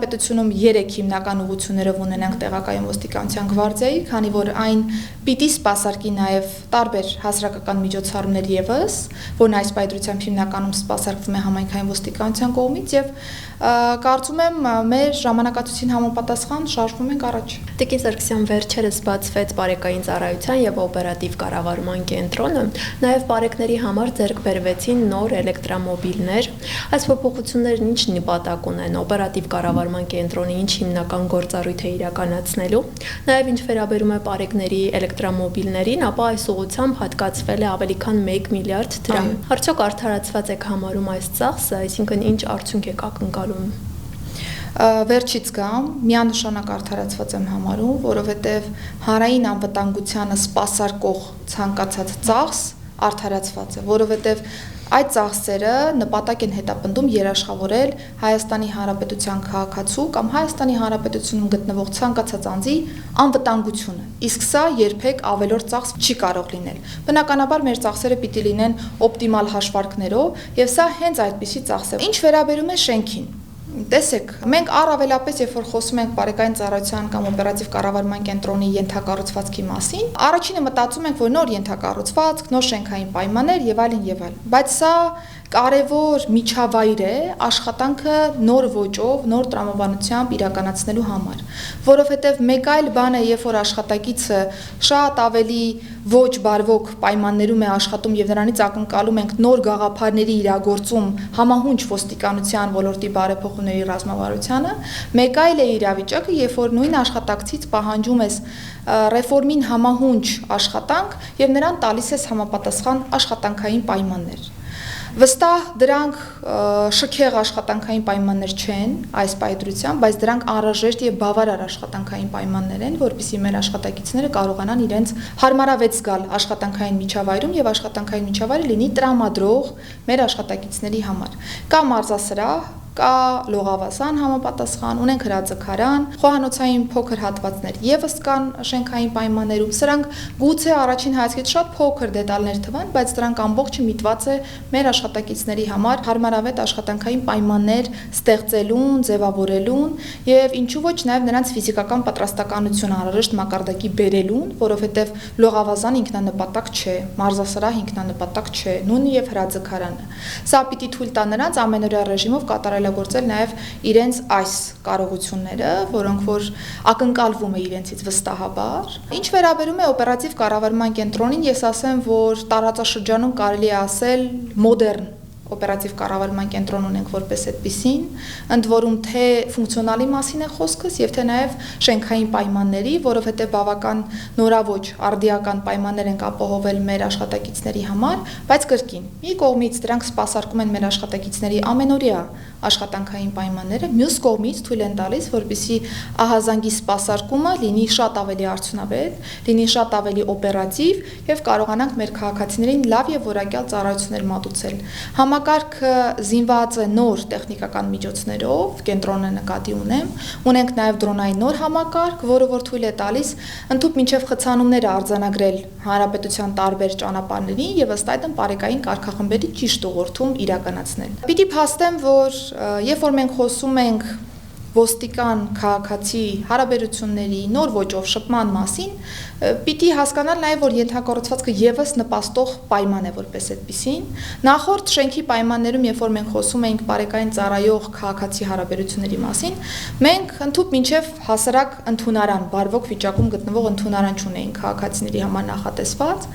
Հանրապետությունում 3 հիմնական ուղղություններով ունենանք տեղակայում ոստիկանության գվարդիայի, քանի որ այն պիտի սպասարկի նաև տարբեր հասարակական միջոցառումներ եւս, որն այս պայծրությամբ հիմնականում սպասարկվում է համայնքային ոստիկանության կողմից եւ կարծում եմ մեր ժամանակացույցին համապատասխան շարժվում ենք առաջ։ Տիկին Սարգսյան, վերջերս բացվեց բարեկային ծառայության եւ օպերատիվ կառավարման կենտրոնը, նաեւ բարեկների համար ձեռք բերվեցին նոր էլեկտրամոբիլներ։ Այս փոփոխություններն ինչ նպատակ ունեն, օպերատիվ կառավարման կենտրոնը ինչ հիմնական գործառույթ է իրականացնելու, նաեւ ինչ վերաբերում է բարեկների էլեկտրամոբիլներին, ապա այս ուղղությամբ հատկացվել է ավելի քան 1 միլիարդ դրամ։ Արդյոք արդարացված եք համարում այս ծախսը, այսինքն ինչ արդյունք եք ակնկալում։ Վերջից գամ, միանշանակ արդարացված եմ համարում, որովհետև հանրային անվտանգությանը սպասարկող ցանկացած ծախս արդարացված է, որովհետև այդ ծախսերը նպատակ են հետապնդում երաշխավորել Հայաստանի Հանրապետության քաղաքացու կամ Հայաստանի Հանրապետությունում գտնվող ցանկացած անձի անվտանգությունը, իսկ սա երբեք ավելորդ ծախս չի կարող լինել։ Բնականաբար մեր ծախսերը պիտի լինեն օպտիմալ հաշվարկներով, եւ սա հենց այդպիսի ծախս է։ Ինչ վերաբերում է շենքին, տեսեք, մենք առավելապես, երբ որ խոսում ենք բարեկային ծառայության կամ օպերատիվ կառավարման կենտրոնի ենթակառուցվածքի մասին, առաջինը մտածում ենք, որ նոր ենթակառուցվածք, նոր շենքային պայմաններ եւ այլն եւ այլն, բայց սա կարևոր միջավայր է աշխատանքը նոր ոճով, նոր տրամաբանությամբ իրականացնելու համար, որովհետև մեկ այլ բան է, երբ որ աշխատակիցը շատ ավելի ոչ բարվոք պայմաններում է աշխատում եւ նրանից ակնկալում ենք նոր գաղափարների իրագործում համահունչ ոստիկանության ոլորտի բարեփոխումների ռազմավարությանը, մեկ այլ է իրավիճակը, երբ որ նույն աշխատակցից պահանջում ես ռեֆորմին համահունչ աշխատանք եւ նրան տալիս ես համապատասխան աշխատանքային պայմաններ։ Վստահ դրանք շքեղ աշխատանքային պայմաններ չեն այս պայծրությամբ, բայց դրանք անհրաժեշտ եւ բավարար աշխատանքային պայմաններ են, որպեսզի մեր աշխատակիցները կարողանան իրենց հարմարավետ զգալ աշխատանքային միջավայրում եւ աշխատանքային միջավայրը լինի տրամադրող մեր աշխատակիցների համար։ Կա մարզասրահ, կա լողավազան համապատասխան, ունենք հրաձգարան, խոհանոցային փոքր հատվածներ եւս կան շենքային պայմաններում։ Սրանք գուցե առաջին հայացքից շատ փոքր դետալներ թվան, բայց դրանք ամբողջը միտված է մեր աշխատակիցների համար հարմարավետ աշխատանքային պայմաններ ստեղծելուն, ձևավորելուն եւ ինչու ոչ նաեւ նրանց ֆիզիկական պատրաստականություն անհրաժեշտ մակարդակի բերելուն, որովհետեւ լողավազան ինքնանպատակ չէ, մարզասրահ ինքնանպատակ չէ, նույնը եւ հրաձգարանը։ Սա պիտի թույլ տա նրանց ամենօրյա ռեժիմով կատարելագործել նաև իրենց այս կարողությունները, որոնք որ ակնկալվում է իրենցից վստահաբար։ Ինչ վերաբերում է օպերատիվ կառավարման կենտրոնին, ես ասեմ, որ տարածաշրջանում կարելի է ասել մոդեռն օպերատիվ կառավարման կենտրոն ունենք որպես այդպիսին, ընդ որում թե ֆունկցիոնալի մասին է խոսքս եւ թե նաեւ շենքային պայմանների, որովհետեւ բավական նորավոճ արդիական պայմաններ են ապահովել մեր աշխատակիցների համար, բայց կրկին, մի կողմից դրանք սպասարկում են մեր աշխատակիցների ամենօրյա աշխատանքային պայմանները, մյուս կողմից թույլ են տալիս, որպեսզի ահազանգի սպասարկումը լինի շատ ավելի արդյունավետ, լինի շատ ավելի օպերատիվ եւ կարողանանք մեր քաղաքացիներին լավ եւ որակյալ ծառայություններ մատուցել։ Համակարգը զինված է նոր տեխնիկական միջոցներով, կենտրոնը նկատի ունենք նաեւ դրոնային նոր համակարգ, որը որ թույլ է տալիս ընդհանուր մինչեւ խցանումները արձանագրել հանրապետության տարբեր ճանապարհներին եւ ըստ այդմ բարեկային կարգախմբերի ճիշտ ուղղորդում իրականացնել։ Պիտի փաստեմ, որ երբ որ մենք խոսում ենք ոստիկան քաղաքացի հարաբերությունների նոր ոճով շփման մասին, պիտի հասկանալ նաև, որ ենթակառուցվածքը եւս նպաստող պայման է որպես այդպիսին։ Նախորդ շենքի պայմաններում, երբ որ մենք խոսում էինք բարեկային ծառայող քաղաքացի հարաբերությունների մասին, մենք ընդհանուր մինչև հասարակ ընդունարան, բարվոք վիճակում գտնվող ընդունարան չունեինք քաղաքացիների համար նախատեսված։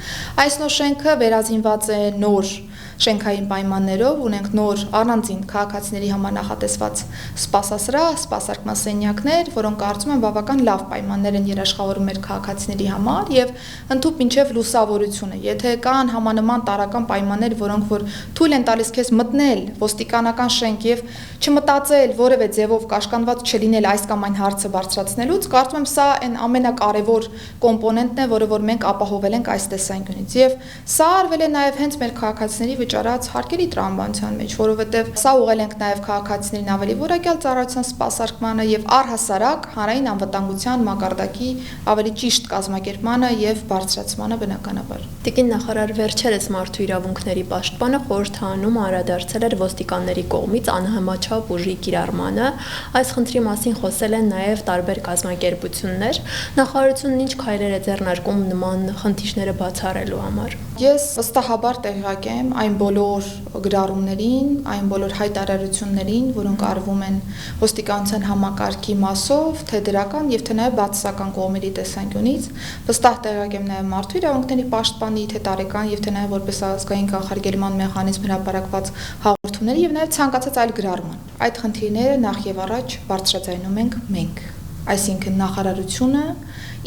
Այս նոր շենքը վերազինված է նոր շենքային պայմաններով, ունենք նոր առանձին քաղաքացիների համար նախատեսված սպասասրահ, սպասարկման սենյակներ, որոնք կարծում եմ բավական լավ պայմաններ են երաշխավորում մեր քաղաքացիների համար եւ ընդհանուր մինչեւ լուսավորությունը։ Եթե կան համանման տարրական պայմաններ, որոնք որ թույլ են տալիս քեզ մտնել ոստիկանական շենք եւ չմտածել որևէ ձևով կաշկանդված չլինել այս կամ այն հարցը բարձրացնելուց, կարծում եմ սա այն ամենակարևոր կոմպոնենտն է, որը որ մենք ապահովել ենք այս տեսանկյունից եւ սա արվել է նաեւ հենց մեր քաղաքացիների վճարած հարկերի տրամաբանության մեջ, որովհետև սա ուղղել ենք նաև քաղաքացիներին ավելի որակյալ ծառայության սպասարկմանը եւ առհասարակ հանրային անվտանգության մակարդակի ավելի ճիշտ կազմակերպմանը եւ բարձրացմանը բնականաբար։ Տիկին նախարար, վերջերս մարդու իրավունքների պաշտպանը խորհրդանում անդրադարձել էր ոստիկանների կողմից անհամաչափ ուժի կիրառմանը։ Այս խնդրի մասին խոսել են նաեւ տարբեր կազմակերպություններ։ Նախարարությունն ինչ քայլեր է ձեռնարկում նման խնդիրները բացառելու համար։ Ես վստահաբար տեղյակ եմ այն բոլոր գրառումներին, այն բոլոր հայտարարություններին, որոնք արվում են ոստիկանության համակարգի մասով, թե դրական եւ թե նաեւ բացասական կողմերի տեսանկյունից։ Վստահ տեղյակ եմ նաեւ մարդու իրավունքների պաշտպանի, թե տարեկան եւ թե նաեւ որպես ազգային կանխարգելման մեխանիզմ հրապարակված հաղորդումների եւ նաեւ ցանկացած այլ գրառման։ Այդ խնդիրները նախ եւ առաջ բարձրաձայնում ենք մենք։ Այսինքն նախարարությունը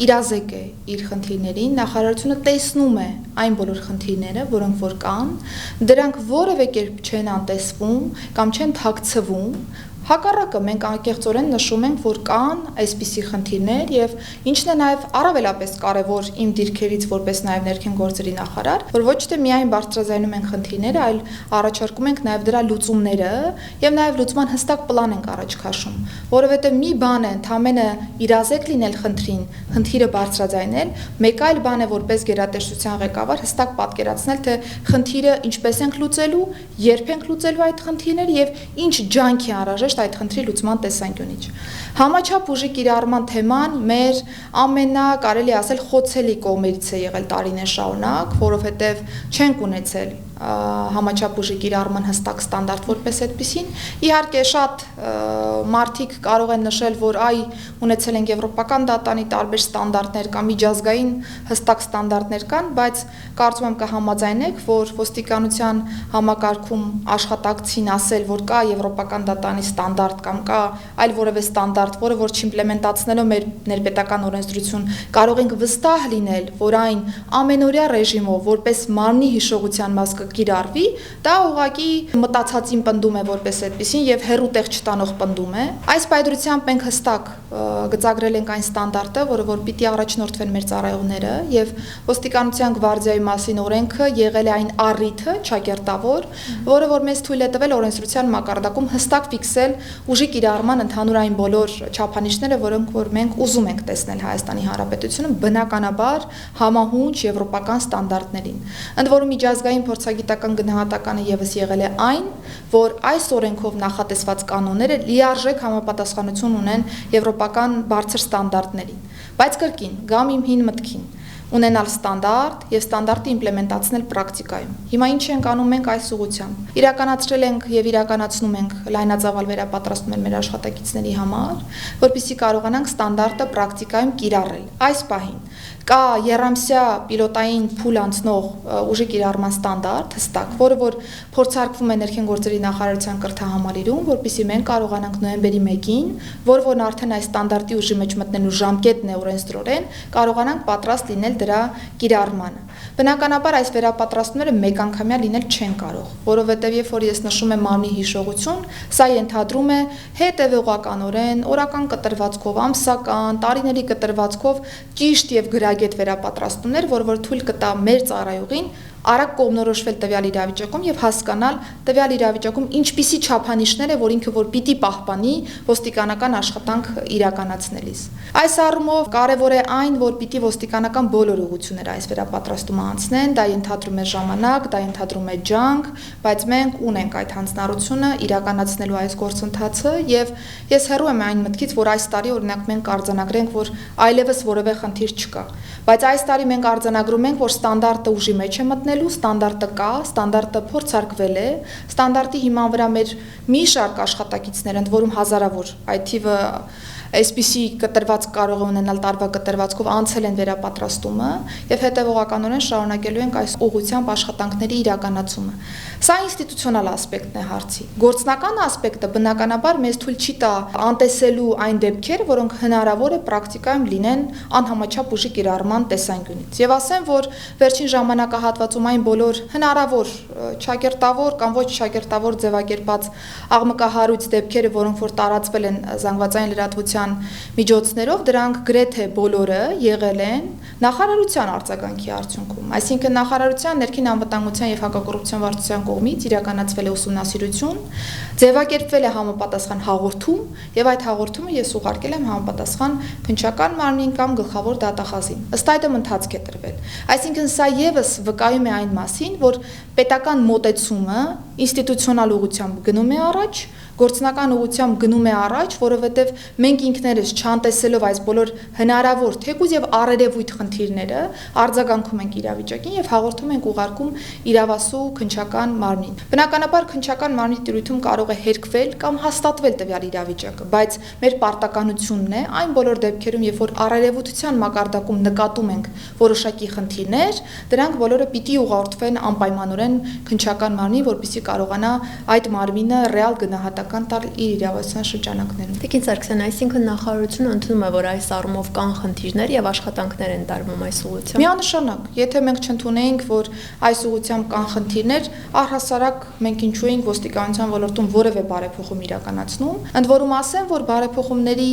իրազեկ է իր խնդիրներին, նախարարությունը տեսնում է այն բոլոր խնդիրները, որոնք որ կան, դրանք որևէ կերպ չեն անտեսվում կամ չեն թաքցվում, հակառակը մենք անկեղծորեն նշում ենք, որ կան այսպիսի խնդիրներ եւ ինչն է նաեւ առավելապես կարեւոր իմ դիրքերից որպես նաեւ ներքին գործերի նախարար, որ ոչ թե միայն բարձրաձայնում ենք խնդիրները, այլ առաջարկում ենք նաեւ դրա լուծումները եւ նաեւ լուծման հստակ պլան ենք առաջ քաշում, որովհետեւ մի բան է ընդամենը իրազեկ լինել խնդրին, խնդիրը բարձրաձայնել, մեկ այլ բան է որպես գերատեսչության ղեկավար հստակ պատկերացնել, թե խնդիրը ինչպես ենք լուծելու, երբ ենք լուծելու այդ խնդիրները եւ ինչ ջանք է անհրաժեշտ այդ խնդրի լուծման տեսանկյունից։ Համաչափ ուժի կիրառման թեման մեր կարելի ասել խոցելի կողմերից է եղել տարիներ շարունակ, որովհետև չենք ունեցել համաչափ ուժի կիրառման հստակ ստանդարտ որպես այդպիսին։ Իհարկե շատ մարդիկ կարող են նշել, որ ունեցել են եվրոպական դատանի տարբեր ստանդարտներ կամ միջազգային հստակ ստանդարտներ կան, բայց կարծում եմ կհամաձայնեք, որ ոստիկանության համակարգում աշխատակցին ասել, որ կա եվրոպական դատանի ստանդարտ կամ կա այլ որևէ ստանդարտ, որը որ չիմպլեմենտացնելով մեր ներպետական օրենսդրություն կարող ենք վստահ լինել, որ այն ամենօրյա ռեժիմով որպես մարմնի հիշողության մաս կիրառվի, դա ուղղակի մտածածին պնդում է որպես այդպեսին եւ հերու տեղ չտանող պնդում է։ Այս պայծրությամբ մենք հստակ գծագրել ենք այն ստանդարտը, որը որ պիտի առաջնորդվեն մեր ծառայողները եւ ոստիկանության գվարդիայի մասին օրենքը եղել է այն առիթը ճակերտավոր, որը որ մեզ թույլ է տվել օրենսդրության մակարդակում հստակ ֆիքսել ուժի կիրառման ընդհանուր այն բոլոր չափանիշները, որոնք որ մենք ուզում ենք տեսնել Հայաստանի Հանրապետությունում բնականաբար համահունչ եվրոպական ստանդարտներին։ Ընդ որում միջազգային փորձագիտական գնահատականը եւս եղել է այն, որ այս օրենքով նախատեսված կանոնները լիարժեք համապատասխանություն ունեն եվրոպական բարձր ստանդարտներին։ Բայց կրկին, գամ իմ հին մտքին, ունենալ ստանդարտ եւ ստանդարտը իմպլեմենտացնել պրակտիկայում։ Հիմա ինչ ենք անում մենք այս ուղղությամբ։ Իրականացրել ենք եւ իրականացնում ենք լայնածավալ վերապատրաստումներ մեր աշխատակիցների համար, որպեսզի կարողանանք ստանդարտը պրակտիկայում կիրառել։ Այս պահին կա երամսյա պիլոտային փուլ անցնող ուժի կիրառման ստանդարտ հստակ, որը որ փորձարկվում է ներքին գործերի նախարարության կրթահամալիրում, որպեսզի մենք կարողանանք նոյեմբերի 1-ին, որը որ արդեն այս ստանդարտի ուժի մեջ մտնելու ժամկետն է օրենսդրորեն, կարողանանք պատրաստ լինել դրա կիրառմանը։ Բնականաբար այս վերապատրաստումները մեկանգամյա լինել չեն կարող, որովհետև երբ որ ես նշում եմ մարմնի հիշողություն, սա ենթադրում է հետևողականորեն, օրական կտրվածքով, ամսական, տարիների կտրվածքով ճիշտ եւ գրագետ վերապատրաստումներ, որ թույլ կտա մեր ծառայողին արագ կողմնորոշվել տվյալ իրավիճակում եւ հասկանալ տվյալ իրավիճակում ինչպիսի չափանիշներ է, որ ինքը որ պիտի պահպանի ոստիկանական աշխատանք իրականացնելիս։ Այս առումով կարևոր է այն, որ պիտի ոստիկանական բոլոր ուղղությունները այս վերապատրաստումը անցնեն, դա ենթադրում է ժամանակ, դա ենթադրում է ջանք, բայց մենք ունենք այդ հանձնառությունը իրականացնելու այս գործընթացը եւ ես հեռու եմ այն մտքից, որ այս տարի օրինակ մենք արձանագրենք, որ այլևս որևէ խնդիր չկա, բայց այս տարի մենք արձանագրում ենք, որ ստանդարտը ուժի մեջ է մտնելու, ստանդարտը կա, ստանդարտը փորձարկվել է, ստանդարտի հիման վրա մեր մի շարք աշխատակիցներ, ընդ որում հազարավոր, այդ թիվը այսպիսի կտրվածք կարող է ունենալ տարվա կտրվածքով անցել են վերապատրաստումը եւ հետեւողականորեն շարունակելու ենք այս ուղղությամբ աշխատանքների իրականացումը։ Սա ինստիտուցիոնալ ասպեկտն է հարցի։ Գործնական ասպեկտը բնականաբար մեզ թույլ չի տա անտեսելու այն դեպքեր, որոնք հնարավոր է պրակտիկայում լինեն անհամաչափ ուժի կիրառման տեսանկյունից։ Եվ ասեմ, որ վերջին ժամանակահատվածում այն բոլոր հնարավոր ճակերտավոր կամ ոչ ճակերտավոր ձևակերպած աղմկահարույց դեպքերը, որոնք որ տարածվել են զանգվածային լրատվության պաշտպանության միջոցներով դրանք գրեթե բոլորը եղել են նախարարության արձագանքի արդյունքում, այսինքն նախարարության ներքին անվտանգության եւ հակակոռուպցիոն վարչության կողմից իրականացվել է ուսումնասիրություն, ձևակերպվել է համապատասխան հաղորդում եւ այդ հաղորդումը ես ուղարկել եմ համապատասխան քննչական մարմնին կամ գլխավոր դատախազին։ Ըստ այդմ ընթացք է տրվել։ Այսինքն սա եւս վկայում է այն մասին, որ պետական մոտեցումը ինստիտուցիոնալ ուղղությամբ գնում է առաջ, գործնական ուղղությամբ գնում է առաջ, որովհետև մենք ինքներս չանտեսելով այս բոլոր հնարավոր թեկուզ եւ առերևույթ խնդիրները արձագանքում ենք իրավիճակին եւ հաղորդում ենք ուղարկում իրավասու քննչական մարմնին։ Բնականաբար քննչական մարմնի տիրույթում կարող է հերկվել կամ հաստատվել տվյալ իրավիճակը, բայց մեր պարտականությունն է այն բոլոր դեպքերում, երբ որ առերևութության մակարդակում նկատում ենք որոշակի խնդիրներ, դրանք բոլորը պիտի ուղղորդվեն անպայմանորեն քննչական մարմնին, որպեսզի կարողանա այդ մարմինը ռեալ գնահատական տալ իր իրավասության շրջանակներում։ Տիկին Սարգսյան, այսինքն նախարարությունը ընդունում է, որ այս առումով կան խնդիրներ եւ աշխատանքներ են տարվում այս ուղղությամբ։ Միանշանակ, եթե մենք չընդունեինք, որ այս ուղղությամբ կան խնդիրներ, առհասարակ մենք ինչու ենք ոստիկանության ոլորտում որևէ բարեփոխում իրականացնում։ Ընդ որում ասեմ, որ բարեփոխումների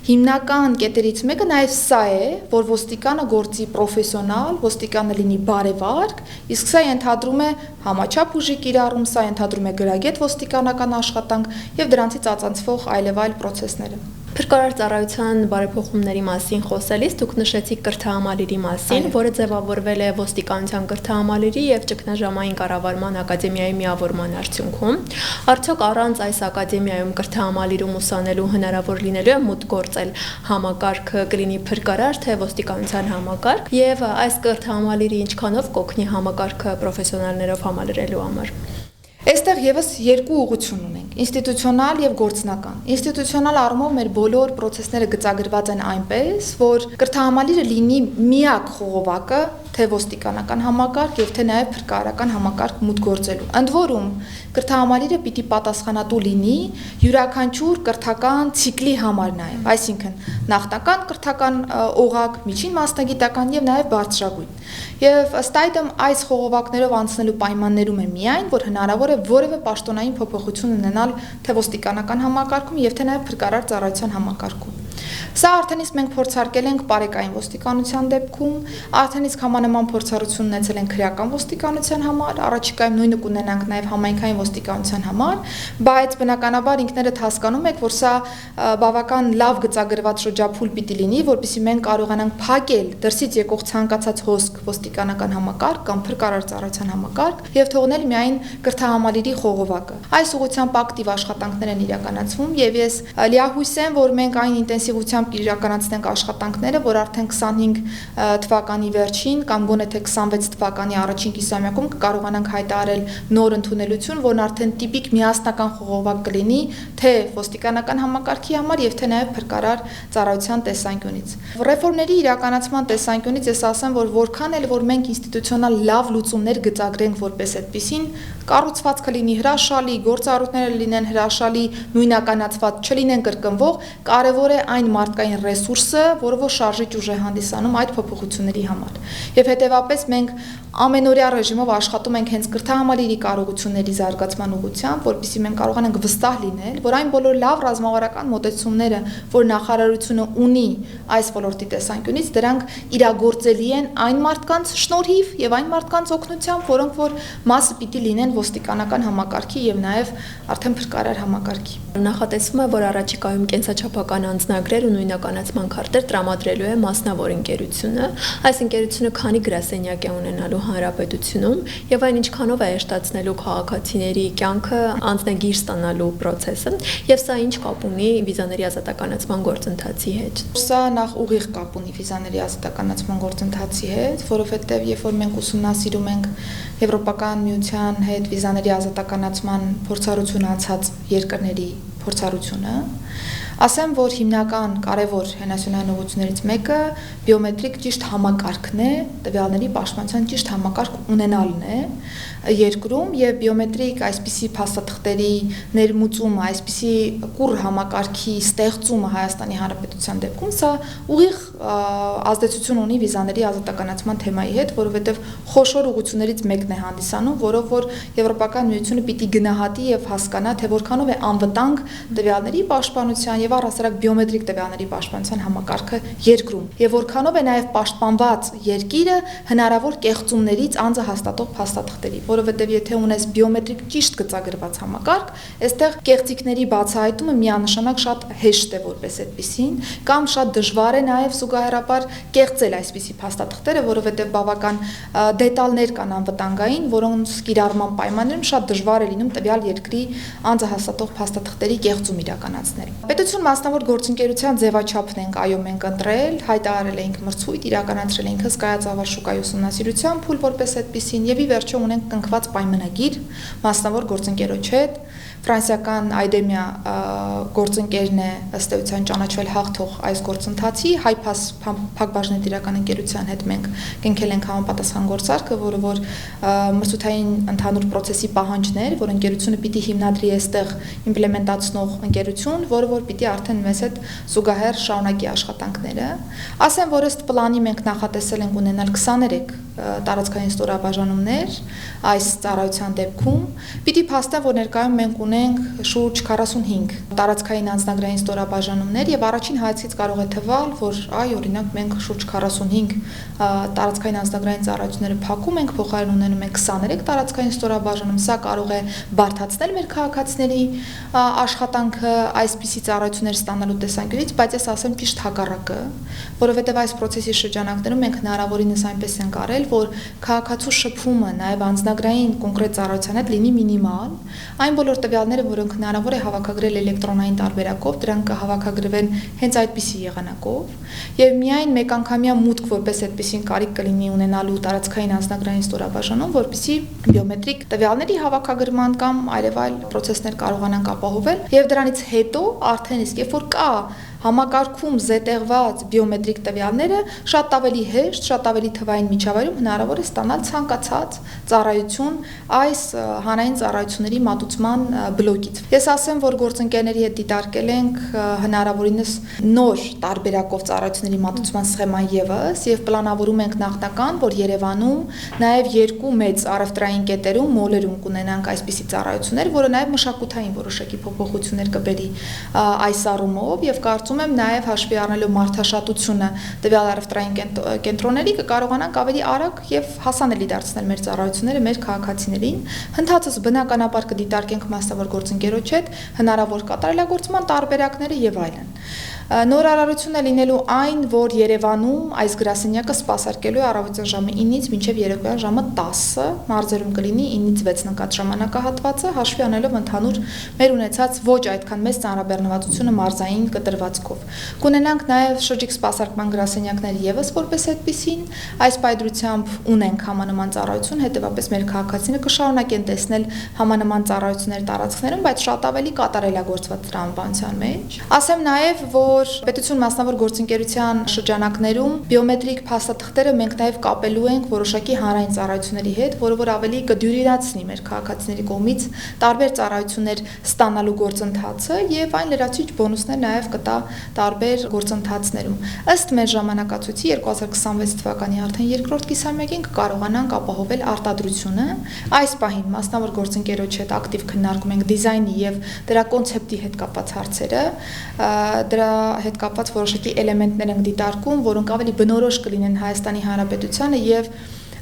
հիմնական կետերից մեկը նաեւ սա է, որ ոստիկանը գործի պրոֆեսիոնալ, ոստիկանը լինի բարեվարկ, իսկ սա ենթադրում է համաչափ ուժի կիրառում, սա ենթադրում է գրագետ ոստիկանական աշխատանք եւ դրանցից ածանցվող այլևայլ պրոցեսները։ Փրկարար ծառայության բարեփոխումների մասին խոսելիս դուք նշեցիք կրթահամալիրի մասին, որը ձևավորվել է ոստիկանության կրթահամալիրի եւ ճգնաժամային կառավարման ակադեմիայի միավորման արդյունքում։ Արդյոք առանց այս ակադեմիայում կրթահամալիրում ուսանելու հնարավոր լինելու է մուտք գործել համակարգը կլինի փրկարար թե ոստիկանության համակարգ եւ այս կրթահամալիրի ինչքանով կօգնի համակարգը պրոֆեսիոնալներով համալրելու համար։ Այստեղ եւս երկու ուղղություն ունենք՝ ինստիտուցիոնալ եւ գործնական։ Ինստիտուցիոնալ առումով մեր բոլոր պրոցեսները գծագրված են այնպես, որ կրթահամալիրը լինի միակ խողովակը թե ոստիկանական համակարգ եւ թե նաեւ փրկարարական համակարգ մուտք գործելու։ Ընդ որում կրթահամալիրը պիտի պատասխանատու լինի յուրաքանչյուր կրթական ցիկլի համար նաեւ, այսինքն նախնական կրթական օղակ, միջին մասնագիտական եւ նաեւ բարձրագույն։ Եվ ըստ այդմ այս խողովակներով անցնելու պայմաններում է միայն, որ հնարավոր է որևէ պաշտոնային փոփոխություն ունենալ թե ոստիկանական համակարգում եւ թե նաեւ փրկարար ծառայության համակարգում։ Սա արդեն իսկ մենք փորձարկել ենք պարեկային ոստիկանության դեպքում, արդեն իսկ համանման փորձառություն ունեցել ենք քրեական ոստիկանության համար, առաջիկայում նույնը կունենանք նաև համայնքային ոստիկանության համար, բայց բնականաբար ինքներդ հասկանում եք, որ սա բավական լավ գծագրված շրջափուլ պիտի լինի, որպեսզի մենք կարողանանք փակել դրսից եկող ցանկացած հոսք ոստիկանական համակարգ կամ փրկարար ծառայության համակարգ եւ թողնել միայն կրթահամալիրի խողովակը։ Այս ուղղությամբ ակտիվ աշխատանքներ են իրականացվում եւ ես լիահույս եմ, որ մենք այն ինտենսիվությամբ իրականացնենք աշխատանքները, որ արդեն 25 թվականի վերջին կամ գոնե թե 26 թվականի առաջին կիսամյակում կկարողանանք հայտարարել նոր ընդունելություն, որն արդեն տիպիկ միասնական խողովակ կլինի թե ոստիկանական համակարգի համար եւ թե նաեւ փրկարար ծառայության տեսանկյունից։ Ռեֆորմների իրականացման տեսանկյունից ես ասեմ, որ որքան էլ որ մենք ինստիտուցիոնալ լավ լուծումներ գծագրենք որպես այդպիսին, կառուցվածքը լինի հրաշալի, գործառույթները լինեն հրաշալի, նույնականացված չլինեն կրկնվող, կարևոր է այն մարդկային ռեսուրսը, որը որ շարժիչ ուժ է հանդիսանում այդ փոփոխությունների համար։ Եվ հետեւաբար մենք ամենօրյա ռեժիմով աշխատում ենք հենց կրթահամալիրի կարողությունների զարգացման ուղղությամբ, որպեսզի մենք կարողանանք վստահ լինել, որ այն բոլոր լավ ռազմավարական մոտեցումները, որ նախարարությունը ունի այս ոլորտի տեսանկյունից, դրանք իրագործելի են այն մարդկանց շնորհիվ եւ այն մարդկանց օգնությամբ, որոնք որ մասը պիտի լինեն ոստիկանական համակարգի եւ նաեւ արդեն փրկարար համակարգի։ Նախատեսվում է, որ առաջիկայում կենսաչափական անձնագրեր ու նույնականացման քարտեր տրամադրելու է մասնավոր ընկերությունը։ Այս ընկերությունը քանի գրասենյակ է ունենալու հանրապետությունում եւ այն ինչքանով է հեշտացնելու քաղաքացիների կյանքը անձնագիր ստանալու process-ը եւ սա ինչ կապ ունի վիզաների ազատականացման գործընթացի հետ։ Սա նախ ուղիղ կապ ունի վիզաների ազատականացման գործընթացի հետ, որովհետեւ երբ որ մենք ուսումնասիրում ենք Եվրոպական միության հետ վիզաների ազատականացման փորձառություն անցած երկրների փորձառությունը, ասեմ, որ հիմնական կարևոր հենասյունային ուղղություններից մեկը բիոմետրիկ ճիշտ համակարգն է, տվյալների պաշտպանության ճիշտ համակարգ ունենալն է երկրում եւ բիոմետրիկ այսպիսի փաստաթղթերի ներմուծումը, այսպիսի կուռ համակարգի ստեղծումը Հայաստանի Հանրապետության դեպքում սա ուղիղ ազդեցություն ունի վիզաների ազատականացման թեմայի հետ, որովհետեւ խոշոր ուղղություններից մեկն է հանդիսանում, որով որ Եվրոպական միությունը պիտի գնահատի եւ հասկանա, թե որքանով է անվտանգ տվյալների պաշտպանության եւ առհասարակ բիոմետրիկ տվյալների պաշտպանության համակարգը երկրում եւ որքանով է նաեւ պաշտպանված երկիրը հնարավոր կեղծումներից անձը հաստատող փաստաթղթերի, որովհետեւ եթե ունես բիոմետրիկ ճիշտ գծագրված համակարգ, այստեղ կեղծիքների բացահայտումը միանշանակ շատ հեշտ է որպես այդպեսին, կամ շատ դժվար է նաեւ զուգահեռաբար կեղծել այսպիսի փաստաթղթերը, որովհետեւ բավական դետալներ կան անվտանգային, որոնց կիրառման պայմաններում շատ դժվար է լինում տվյալ երկրի անձը հաստատող փաստաթղթերի կեղծում իրականացնել։ Պետություն մասնավոր գործընկերության ձևաչափն ենք այո մենք ընտրել, հայտարարել էինք մրցույթ, իրականացրել էինք հսկայածավալ շուկայի ուսումնասիրության փուլ որպես այդպեսին եւ ի վերջո ունենք կնքված պայմանագիր մասնավոր գործընկերոջ հետ ֆրանսիական Idemia գործընկերն է ըստ էության ճանաչվել հաղթող այս գործընթացի Հայփաս փակbaşնետիրական ընկերության հետ մենք կնքել ենք համապատասխան գործարքը, որը որ մրցութային ընդհանուր process-ի պահանջներ, որ ընկերությունը պիտի հիմնադրի այստեղ իմպլեմենտացնող ընկերություն, որը որ պիտի արդեն մեզ հետ զուգահեռ շարունակի աշխատանքները։ Ասեմ, որ ըստ պլանի մենք նախատեսել ենք ունենալ 23 տարածքային ստորաբաժանումներ այս ծառայության դեպքում։ Պիտի փաստեմ, որ ներկայում մենք ունենք շուրջ 45 տարածքային անձնագրային ստորաբաժանումներ եւ առաջին հայացքից կարող է թվալ, որ այ օրինակ մենք շուրջ 45 տարածքային անձնագրային ծառայությունները փակում ենք, փոխարեն ունենում ենք 23 տարածքային ստորաբաժանում, սա կարող է բարդացնել մեր քաղաքացիների աշխատանքը այսպիսի ծառայություններ ստանալու տեսանկյունից, բայց ես ասեմ ճիշտ հակառակը, որովհետեւ այս process-ի շրջանակներում մենք հնարավորինս այնպես ենք արել, որ քաղաքացու շփումը նաեւ անձնագրային կոնկրետ ծառայության հետ լինի մինիմալ, այն բոլոր տվյալները, որոնք հնարավոր է հավաքագրել էլեկտրոնային տարբերակով, դրանք կհավաքագրվեն հենց այդպիսի եղանակով, եւ միայն մեկանգամյա մուտք որպես այդպիսին կարիք կլինի ունենալու տարածքային անձնագրային ստորաբաժանում, որպեսզի բիոմետրիկ տվյալների հավաքագրման կամ այլ process-ներ կարողանանք ապահովել, եւ դրանից հետո արդեն իսկ երբ որ կա համակարգում զետեղված բիոմետրիկ տվյալները շատ ավելի հեշտ, շատ ավելի թվային միջավայրում հնարավոր է ստանալ ցանկացած ծառայություն այս հանրային ծառայությունների մատուցման բլոկից։ Ես ասեմ, որ գործընկերների հետ դիտարկել ենք հնարավորինս նոր տարբերակով ծառայությունների մատուցման սխեման եւս եւ պլանավորում ենք նախնական, որ Երևանում նաեւ երկու մեծ առևտրային կետերում մոլերում կունենանք այսպիսի ծառայություններ, որը նաեւ մշակութային որոշակի փոփոխություններ կբերի այս առումով եւ կարծում եմ նաև հաշվի առնելով մարդաշատությունը տվյալ առևտրային կենտրոնների կկարողանանք ավելի արագ եւ հասանելի դարձնել մեր ծառայությունները մեր քաղաքացիներին։ Հնդածս բնականաբար կդիտարկենք մասնավոր գործընկերոջ հետ հնարավոր կատարելագործման տարբերակները եւ այլն։ Նոր արարությունը լինելու այն, որ Երևանում այս գրասենյակը սպասարկելու է առավոտյան ժամը 9-ից մինչև երեկոյան ժամը 10-ը, մարզերում կլինի 9-ից 6 նկատ ժամանակահատվածը, հաշվի առնելով ընդհանուր մեր ունեցած ոչ այդքան մեծ ծանրաբեռնվածությունը մարզային կտրվածքով։ Կունենանք նաև շրջիկ սպասարկման գրասենյակներ եւս որպես այդպիսին, այս պայծրությամբ ունենք համանման ծառայություն, հետեւաբար մեր քաղաքացիները կշարունակեն տեսնել համանման ծառայություններ տարածքներում, բայց շատ ավելի կատարելագործված տրամաբանության մեջ։ Ասեմ նաև, որ պետություն մասնավոր գործընկերության շրջանակներում բիոմետրիկ փաստաթղթերը մենք նաև կապելու ենք որոշակի հանրային ծառայությունների հետ, որը որ ավելի կդյուրինացնի մեր քաղաքացիների կողմից տարբեր ծառայություններ ստանալու գործընթացը եւ այն լրացուցիչ բոնուսներ նաև կտա տարբեր գործընթացներում։ Ըստ մեր ժամանակացույցի 2026 թվականի արդեն երկրորդ կիսամյակին կկարողանանք ապահովել արտադրությունը։ Այս պահին մասնավոր գործընկերոջ հետ ակտիվ քննարկում ենք դիզայնի եւ դրա կոնցեպտի հետ կապված հարցերը, դրա հետ կապված որոշակի էլեմենտներ ենք դիտարկում, որոնք ավելի բնորոշ կլինեն Հայաստանի Հանրապետությանը եւ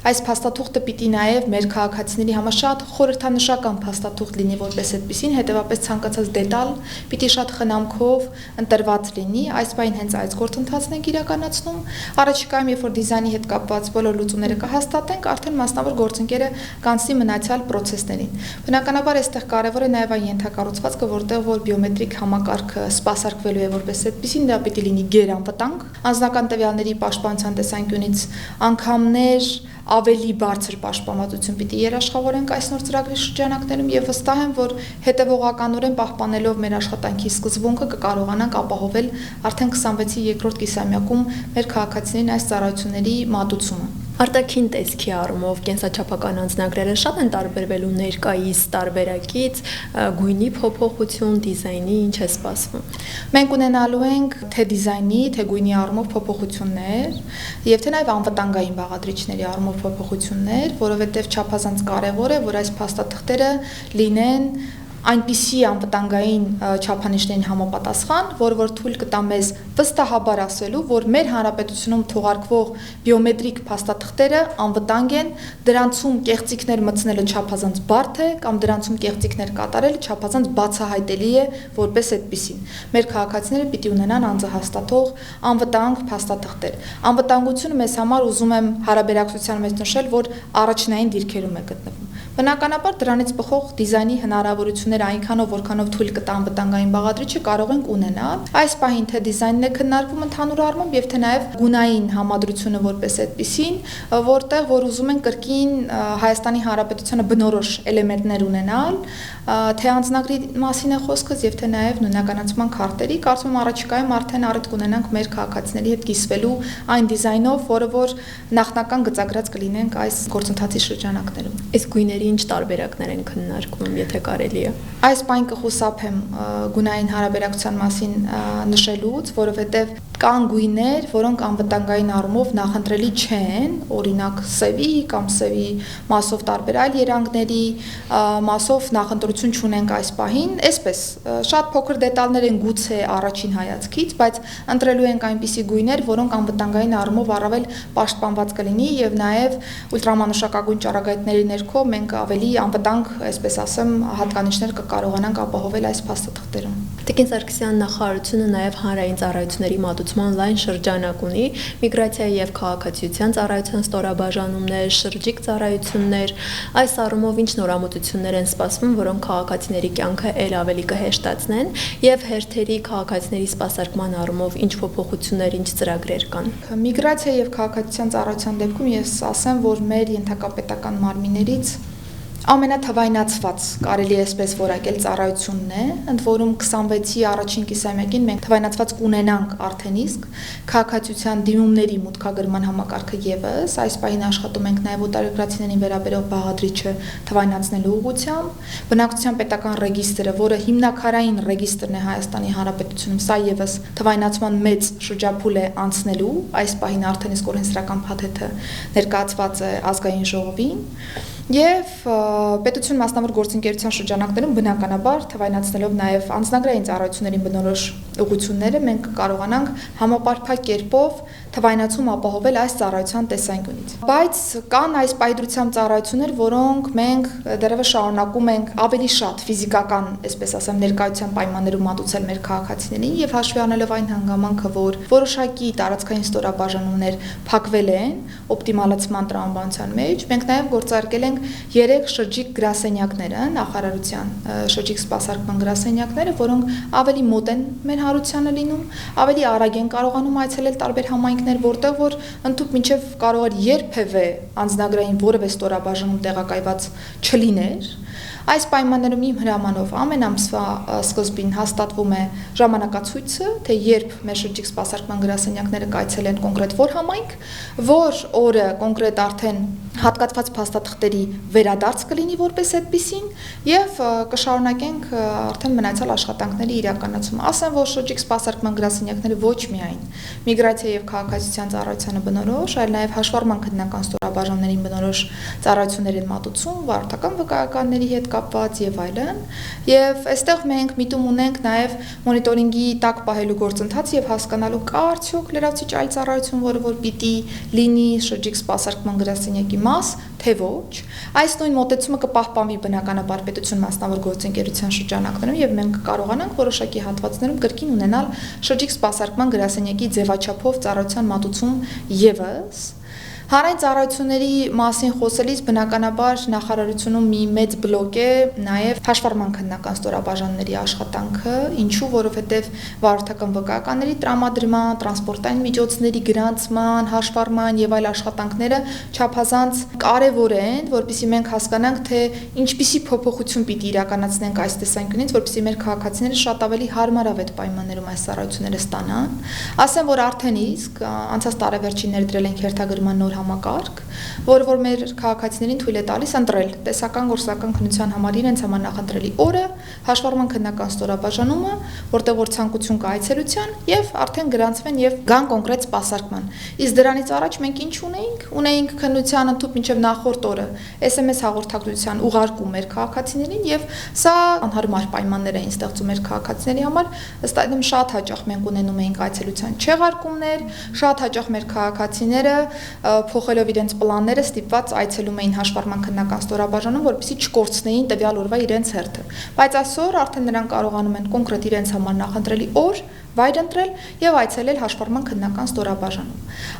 այս փաստաթուղթը պիտի նաև մեր քաղաքացիների համար շատ խորհրդանշական փաստաթուղթ լինի որպես այդպեսին, հետեւաբար ցանկացած դետալ պիտի շատ խնամքով ընտրված լինի, այս բան հենց այս գործընթացն ենք իրականացնում, առաջիկայում երբ որ դիզայնի հետ կապված բոլոր լուծումները կհաստատենք, արդեն մասնավոր գործընկերը կանցնի մնացյալ process-ներին։ Բնականաբար այստեղ կարևոր է նաև այն ենթակառուցվածքը, որտեղ որ բիոմետրիկ համակարգը սպասարկվելու է որպես այդպեսին, դա պիտի լինի գերանվտանգ, անձնական տվյալների պաշտպանության տեսանկյունից անգամներ ավելի բարձր պաշտպանվածություն պիտի երաշխավորենք այս նոր ծրագրի շրջանակներում եւ վստահ եմ, որ հետեւողականորեն պահպանելով մեր աշխատանքի սկզբունքը կկարողանանք ապահովել արդեն 26-ի երկրորդ կիսամյակում մեր քաղաքացիներին այս ծառայությունների մատուցումը։ Արտաքին տեսքի առումով կենսաչափական անձնագրերը շատ են տարբերվելու ներկայիս տարբերակից, գույնի փոփոխություն, դիզայնի ինչ է սպասվում։ Մենք ունենալու ենք թե դիզայնի, թե գույնի առումով փոփոխություններ, եւ թե նաեւ անվտանգային բաղադրիչների առումով փոփոխություններ, որովհետեւ չափազանց կարեւոր է, որ այս փաստաթղթերը լինեն այնպիսի անվտանգային չափանիշներին համապատասխան, որ թույլ կտա մեզ վստահաբար ասելու, որ մեր հանրապետությունում թողարկվող բիոմետրիկ փաստաթղթերը անվտանգ են, դրանցում կեղծիքներ մտցնելը չափազանց բարդ է կամ դրանցում կեղծիքներ կատարելը չափազանց բացահայտելի է որպես այդպիսին։ Մեր քաղաքացիները պիտի ունենան անձահաստատող անվտանգ փաստաթղթեր։ Անվտանգությունը մեզ համար ուզում եմ հարաբերակցության մեջ նշել, որ առաջնային դիրքերում է գտնվում։ Բնականաբար դրանից բխող դիզայնի հնարավորությունները այնքանով, որքանով թույլ կտա անվտանգային բաղադրիչը կարող ենք ունենալ։ Այս պահին թե դիզայնն է քննարկվում ընդհանուր առմամբ եւ թե նաեւ գունային համադրությունը որպես այդպիսին, որտեղ որ ուզում են կրկին Հայաստանի Հանրապետությանը բնորոշ էլեմենտներ ունենալ, թե անձնագրի մասին է խոսքս եւ թե նաեւ նույնականացման քարտերի, կարծում եմ առաջիկայում արդեն առիթ կունենանք մեր քաղաքացիների հետ կիսվելու այն դիզայնով, որը որ նախնական գծագրած կլինենք այս գործընթացի շրջանակներում։ Իսկ գույների ինչ տարբերակներ են քննարկվում, եթե կարելի է։ Այս պայն կխուսափեմ գունային հարաբերակցության մասին նշելուց, որովհետև կան գույներ, որոնք անվտանգային առումով նախընտրելի չեն, օրինակ սևի կամ սևի մասով տարբեր այլ երանգների մասով նախընտրություն չունենք այս պահին, այսպես շատ փոքր դետալներ են գուցե առաջին հայացքից, բայց ընտրելու ենք այնպիսի գույներ, որոնք անվտանգային առումով առավել պաշտպանված կլինի եւ նաեւ ուլտրամանուշակագույն ճառագայթների ներքո մենք ավելի անվտանգ, այսպես ասեմ, հատկանիշներ կկարողանանք ապահովել այս փաստաթղթերում։ Տիկին Սարգսյան նախարարությունը նաև հանրային ծառայությունների մատուցման լայն շրջանակ ունի, միգրացիայի եւ քաղաքացիության ծառայության ստորաբաժանումներ, շրջիկ ծառայություններ, այս առումով ինչ նորամուծություններ են սպասվում, որոնք քաղաքացիների կյանքը ել ավելի կհեշտացնեն եւ հերթերի քաղաքացիների սպասարկման առումով ինչ փոփոխություններ, ինչ ծրագրեր կան։ Միգրացիայի եւ քաղաքացիության ծառայության դեպքում ես ասեմ, որ մեր ենթակապետական մարմիններից ամենաթվայնացված, կարելի է այսպես որակել, ծառայությունն է, ընդ որում 26-ի առաջին կիսամյակին մենք թվայնացված կունենանք արդեն իսկ քաղաքացիության դիմումների մուտքագրման համակարգը եւս, այս պահին աշխատում ենք նաեւ օտարերկրացիներին վերաբերող բաղադրիչը թվայնացնելու ուղղությամբ, բնակչության պետական ռեգիստրը, որը հիմնակարային ռեգիստրն է Հայաստանի Հանրապետությունում, սա եւս թվայնացման մեծ շրջափուլ է անցնելու, այս պահին արդեն իսկ օրենսդրական փաթեթը ներկայացված է ազգային ժողովին։ Եվ պետություն մասնավոր գործընկերության շրջանակներում բնականաբար թվայնացնելով նաև անձնագրային ծառայություններին բնորոշ ուղղությունները մենք կարողանանք համապարփակ կերպով թվայնացում ապահովել այս ծառայության տեսանկյունից։ Բայց կան այս պայծրությամբ ծառայություններ, որոնք մենք դեռևս շարունակում ենք ավելի շատ ֆիզիկական, այսպես ասեմ, ներկայության պայմաններում մատուցել մեր քաղաքացիներին եւ հաշվի առնելով այն հանգամանքը, որ որոշակի տարածքային ստորաբաժանումներ փակվել են օպտիմալացման տրամաբանության մեջ, մենք նաև գործարկել ենք 3 շրջիկ գրասենյակները, նախարարության շրջիկ սպասարկման գրասենյակները, որոնք ավելի մոտ են մեր հարությանը լինում, ավելի արագ են կարողանում այցելել տարբեր համայնքներ, որտեղ որ ընդհանուր մինչև կարող էր երբևէ անձնագրային որևէ ստորաբաժանում տեղակայված չլիներ։ Այս պայմաններում իմ հրամանով ամեն ամսվա սկզբին հաստատվում է ժամանակացույցը, թե երբ մեր շրջիկ սպասարկման գրասենյակները կայցելեն կոնկրետ որ համայնք, որ օրը կոնկրետ արդեն հատկացված փաստաթղթերի վերադարձ կլինի որպես այդպիսին եւ կշարունակենք արդեն մնացյալ աշխատանքների իրականացումը։ Ասեմ, որ շրջիկ սպասարկման գրասենյակները ոչ միայն միգրացիա եւ քաղաքացիության ծառայությանը բնորոշ, այլ նաեւ հաշվառման քննական ստորաբաժանումներին բնորոշ ծառայություններ են մատուցում, վարորդական վկայականների հետ կապված եւ այլն։ Եվ այստեղ մենք միտում ունենք նաեւ մոնիտորինգի տակ պահելու գործընթաց եւ հասկանալու կա արդյոք լրացիչ այլ ծառայություն, որը որ պիտի լինի շրջիկ սպասարկման գրասենյակի մաս, թե ոչ։ Այս նույն մոտեցումը կպահպանվի բնականաբար պետություն մասնավոր գործընկերության շրջանակներում եւ մենք կարողանանք որոշակի հատվածներում կրկին ունենալ շրջիկ սպասարկման գրասենյակի ձևաչափով ծառայության մատուցում եւս։ Հանրային ծառայությունների մասին խոսելիս բնականաբար նախարարությունում մի մեծ բլոկ է նաև հաշվառման քննական ստորաբաժանումների աշխատանքը, ինչու, որովհետև վարորդական վկայականների տրամադրման, տրանսպորտային միջոցների գրանցման, հաշվառման եւ այլ աշխատանքները չափազանց կարեւոր են, որպեսզի մենք հասկանանք, թե ինչպիսի փոփոխություն պիտի իրականացնենք այս տեսանկյունից, որպեսզի մեր քաղաքացիները շատ ավելի հարմարավետ պայմաններում այս ծառայությունները ստանան։ Ասեմ, որ արդեն իսկ անցած տարեվերջին ներդրել ենք հերթագրման նոր համակարգ, որ մեր քաղաքացիներին թույլ է տալիս ընտրել տեսական գործական քննության համար իրենց համար նախընտրելի օրը, հաշվառման քննական ստորաբաժանումը, որտեղ որ ցանկություն կա այցելության եւ արդեն գրանցվեն եւ գան կոնկրետ սպասարկման։ Իսկ դրանից առաջ մենք ինչ ունեինք քննության ընդհանուր մինչեւ նախորդ օրը SMS հաղորդակցության ուղարկում մեր քաղաքացիներին եւ սա անհարմար պայմաններ էին ստեղծում մեր քաղաքացիների համար, ըստ այդմ շատ հաճախ մենք ունենում էինք այցելության չեղարկումներ, շատ հաճախ մեր քաղաքացիները փոխելով իրենց պլանները ստիպված այցելում էին հաշվառման քննական ստորաբաժանում, որպեսզի չկորցնեին տվյալ օրվա իրենց հերթը։ Բայց այսօր արդեն նրանք կարողանում են կոնկրետ իրենց համար նախընտրելի օր վայր ընտրել եւ այցելել հաշվառման քննական ստորաբաժանում։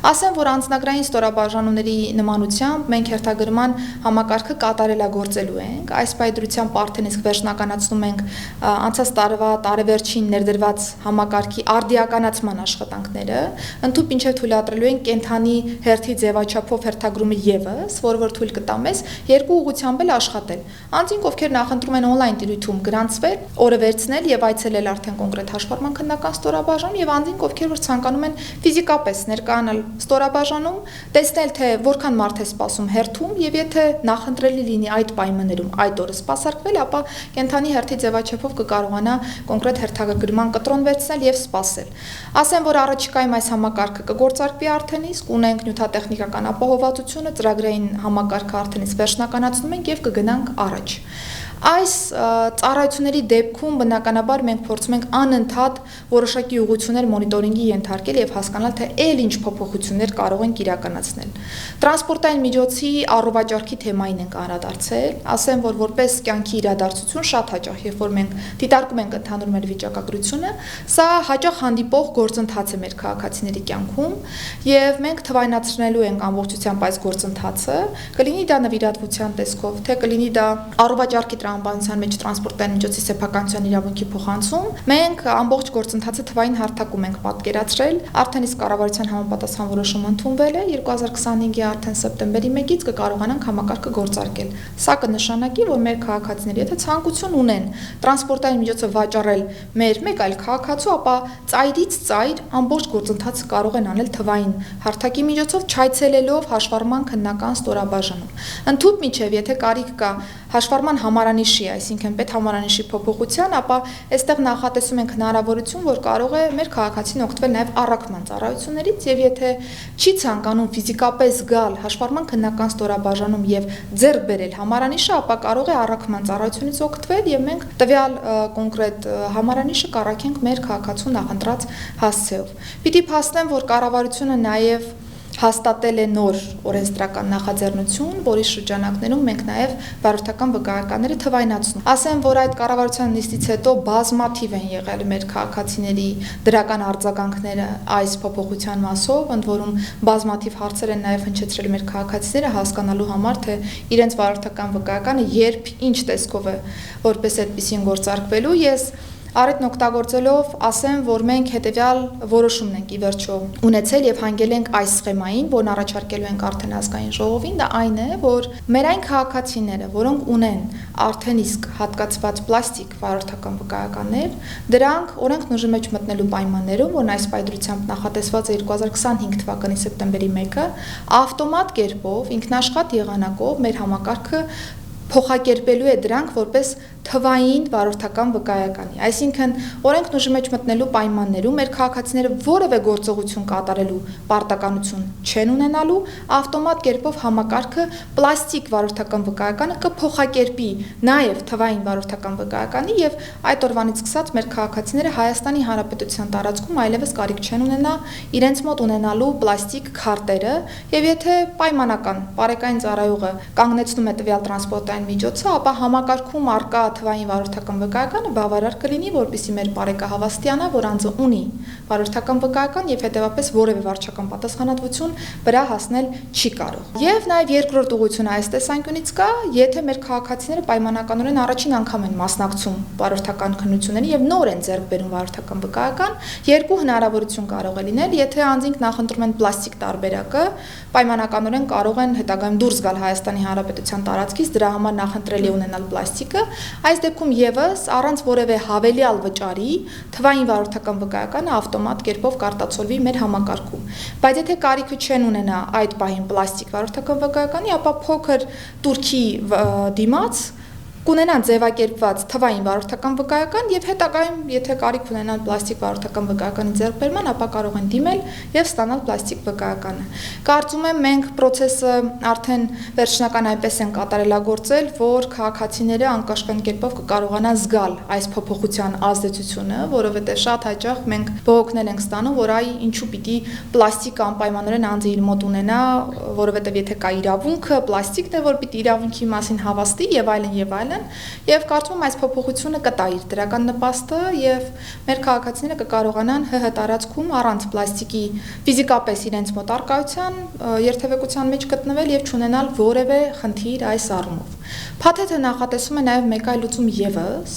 Ասեմ, որ անձնագրային ստորաբաժանումների նմանությամբ մենք հերթագրման համակարգը կատարելագործելու ենք։ Այս պայդրությամբ արդեն իսկ վերջնականացնում ենք անցած տարվա տարեվերջին ներդրված համակարգի արդիականացման աշխատանքները, ընդհանուր մինչև թույլատրելու ենք կենթանի հերթի ձևաչափով հերթագրումը եւս, որ թույլ կտա մեզ երկու ուղղությամբ էլ աշխատել։ Անձինք, ովքեր նախընտրում են on-line տիրույթում գրանցվել, օրը վերցնել եւ այցելել արդեն կոնկրետ հաշվառման քննական ստորաբաժանում եւ անձինք, ովքեր որ ցանկանում են ֆիզիկապես ներկայանալ ստորաբաժանում, տեսնել թե որքան մարդ է սպասում հերթում եւ եթե նախընտրելի լինի այդ պայմաններում այդ օրը սպասարկվել, ապա կենթանի հերթի ձևաչափով կկարողանա կոնկրետ հերթագրման կտրոն վերցնել եւ սպասել։ Ասեմ, որ առաջիկայում այս համակարգը կգործարկվի արդեն իսկ ունենք նյութատեխնիկական ապահովվածությունը, ծրագրային համակարգը արդեն իսկ վերջնականացնում ենք եւ կգնանք առաջ։ Այս ծառայությունների դեպքում բնականաբար մենք փորձում ենք անընդհատ որոշակի ուղղություններ մոնիտորինգի ենթարկել եւ հասկանալ, թե այլ ինչ փոփոխություններ կարող ենք իրականացնել։ Տրանսպորտային միջոցի առողջարքի թեմային ենք անդրադարձել, ասեմ, որ որպես կյանքի իրադարձություն շատ հաճախ, երբ որ մենք դիտարկում ենք ընդհանուր մեր վիճակագրությունը, սա հաճախ հանդիպող գործընթաց է մեր քաղաքացիների կյանքում եւ մենք թվայնացնելու ենք ամբողջությամբ այս գործընթացը, կլինի դա նվիրատվության տեսքով, թե կլինի դա առողջարքի տրամաբանության մեջ տրանսպորտային միջոցի սեփականության իրավունքի փոխանցում, մենք ամբողջ գործընթացը թվային հարթակում ենք պատկերացրել, արդեն իսկ կառավարության համապատասխան որոշում ընդունվել է 2025-ի արդեն սեպտեմբերի 1-ից կկարողանանք համակարգը գործարկել։ Սա կնշանակի, որ մեր քաղաքացիները, եթե ցանկություն ունեն տրանսպորտային միջոցը վաճառել մեր մեկ այլ քաղաքացու, ապա ծայրից ծայր ամբողջ գործընթացը կարող են անել թվային հարթակի միջոցով, չայցելելով հաշվառման քննական ստորաբաժանում։ Ընդհանուր միջև, եթե կարիք կա հաշվառման համարանիշի, այսինքն պետհամարանիշի փոփոխության, ապա այստեղ նախատեսում ենք հնարավորություն, որ կարող է մեր քաղաքացին օգտվել նաև առաքման ծառայություններից եւ եթե չի ցանկանում ֆիզիկապես գալ հաշվառման քննական ստորաբաժանում եւ ձեռք բերել համարանիշը, ապա կարող է առաքման ծառայությունից օգտվել եւ մենք տվյալ կոնկրետ համարանիշը կառաքենք մեր քաղաքացու նախընտրած հասցեով։ Պիտի փաստեմ, որ կառավարությունը նաև հաստատել է նոր օրենսդրական նախաձեռնություն, որի շրջանակներում մենք նաև վարորդական վկայականները թվայնացնում։ Ասեմ, որ այդ կառավարության նիստից հետո բազմաթիվ են եղել մեր քաղաքացիների դրական արձագանքները այս փոփոխության մասով, ընդ որում բազմաթիվ հարցեր են նաև հնչեցրել մեր քաղաքացիները հասկանալու համար, թե իրենց վարորդական վկայականը երբ ինչ տեսքով է որպես այդպեսին գործարկվելու։ Ես Արետն օգտագործելով ասեմ, որ մենք հետևյալ որոշումն ենք ի վերջո ունեցել եւ հանգել ենք այս սխեմային, որն առաջարկելու ենք արդեն ազգային ժողովին, դա այն է, որ մեր այն քաղաքացիները, որոնք ունեն արդեն իսկ հատկացված պլաստիկ վարորդական վկայականներ, դրանք օրենքն ուժի մեջ մտնելու պայմաններում, որն այս պայդրությամբ նախատեսված է 2025 թվականի սեպտեմբերի 1-ը, ավտոմատ կերպով ինքնաշխատ եղանակով մեր համակարգը փոխակերպելու է դրանք որպես թվային վարորդական վկայականի, այսինքն օրենքն ուժի մեջ մտնելու պայմաններում մեր քաղաքացիները որևէ գործողություն կատարելու պարտականություն չեն ունենալու, ավտոմատ կերպով համակարգը պլաստիկ վարորդական վկայականը կփոխակերպի նաև թվային վարորդական վկայականի եւ այդ օրվանից սկսած մեր քաղաքացիները Հայաստանի Հանրապետության տարածքում այլևս կարիք չեն ունենա իրենց մոտ ունենալու պլաստիկ քարտերը եւ եթե պայմանական բարեկային ծառայողը կանգնեցնում է տվյալ տրանսպորտային միջոցը, ապա համակարգում արկա թվային վարորդական վկայականը բավարար կլինի, որպեսզի մեր բարեկա հավաստիանա, որ անձը ունի վարորդական վկայական եւ հետեւապես որևէ վարչական պատասխանատվություն վրա հասնել չի կարող։ Եվ նաեւ երկրորդ ուղղությունը այս տեսանկյունից կա, եթե մեր քաղաքացիները պայմանականորեն առաջին անգամ են մասնակցում վարորդական քննություններին եւ նոր են ձեռք բերում վարորդական վկայական, երկու հնարավորություն կարող է լինել, եթե անձինք նախընտրում են պլաստիկ տարբերակը, պայմանականորեն կարող են հետագայում դուրս գալ Հայաստանի Հանրապետության տարածքից, դրա համար նախընտրելի ունենալ պլաստիկը, Այս դեպքում եւս առանց որևէ հավելյալ վճարի թվային վարորդական վկայականը ավտոմատ կերպով կարտացոլվի մեր համակարգում։ Բայց եթե կարիքը չեն ունենա այդ պահին պլաստիկ վարորդական վկայականի, ապա փոքր турքի դիմաց կունենան ձևակերպված թվային վարորդական վկայական եւ հետագայում, եթե կարիք ունենան պլաստիկ վարորդական վկայականի ձեռքբերման, ապա կարող են դիմել եւ ստանալ պլաստիկ վկայականը։ Կարծում եմ մենք process-ը արդեն վերջնական այնպես են կատարելագործել, որ քաղաքացիները անկաշկան կերպով կկարողանան զգալ այս փոփոխության ազդեցությունը, որովհետեւ շատ հաճախ մենք բողոքներ ենք ստանում, որ այ ինչու պիտի պլաստիկը անպայմանորեն անձը իր մոտ ունենա, որովհետեւ եթե կա իրավունքը, պլաստիկն է, որ պիտի իրավունքի մասին հավաստի եւ այլն եւ այլն։ Եվ կարծում եմ այս փոփոխությունը կտա իր դրական նպաստը եւ մեր քաղաքացիները կկարողանան ՀՀ տարածքում առանց պլաստիկի ֆիզիկապես իրենց մոտ արկայության երթևեկության մեջ գտնվել եւ չունենալ որևէ խնդիր այս առումով։ Փաթեթը նախատեսում է նաև մեկ այլ լուծում եւս։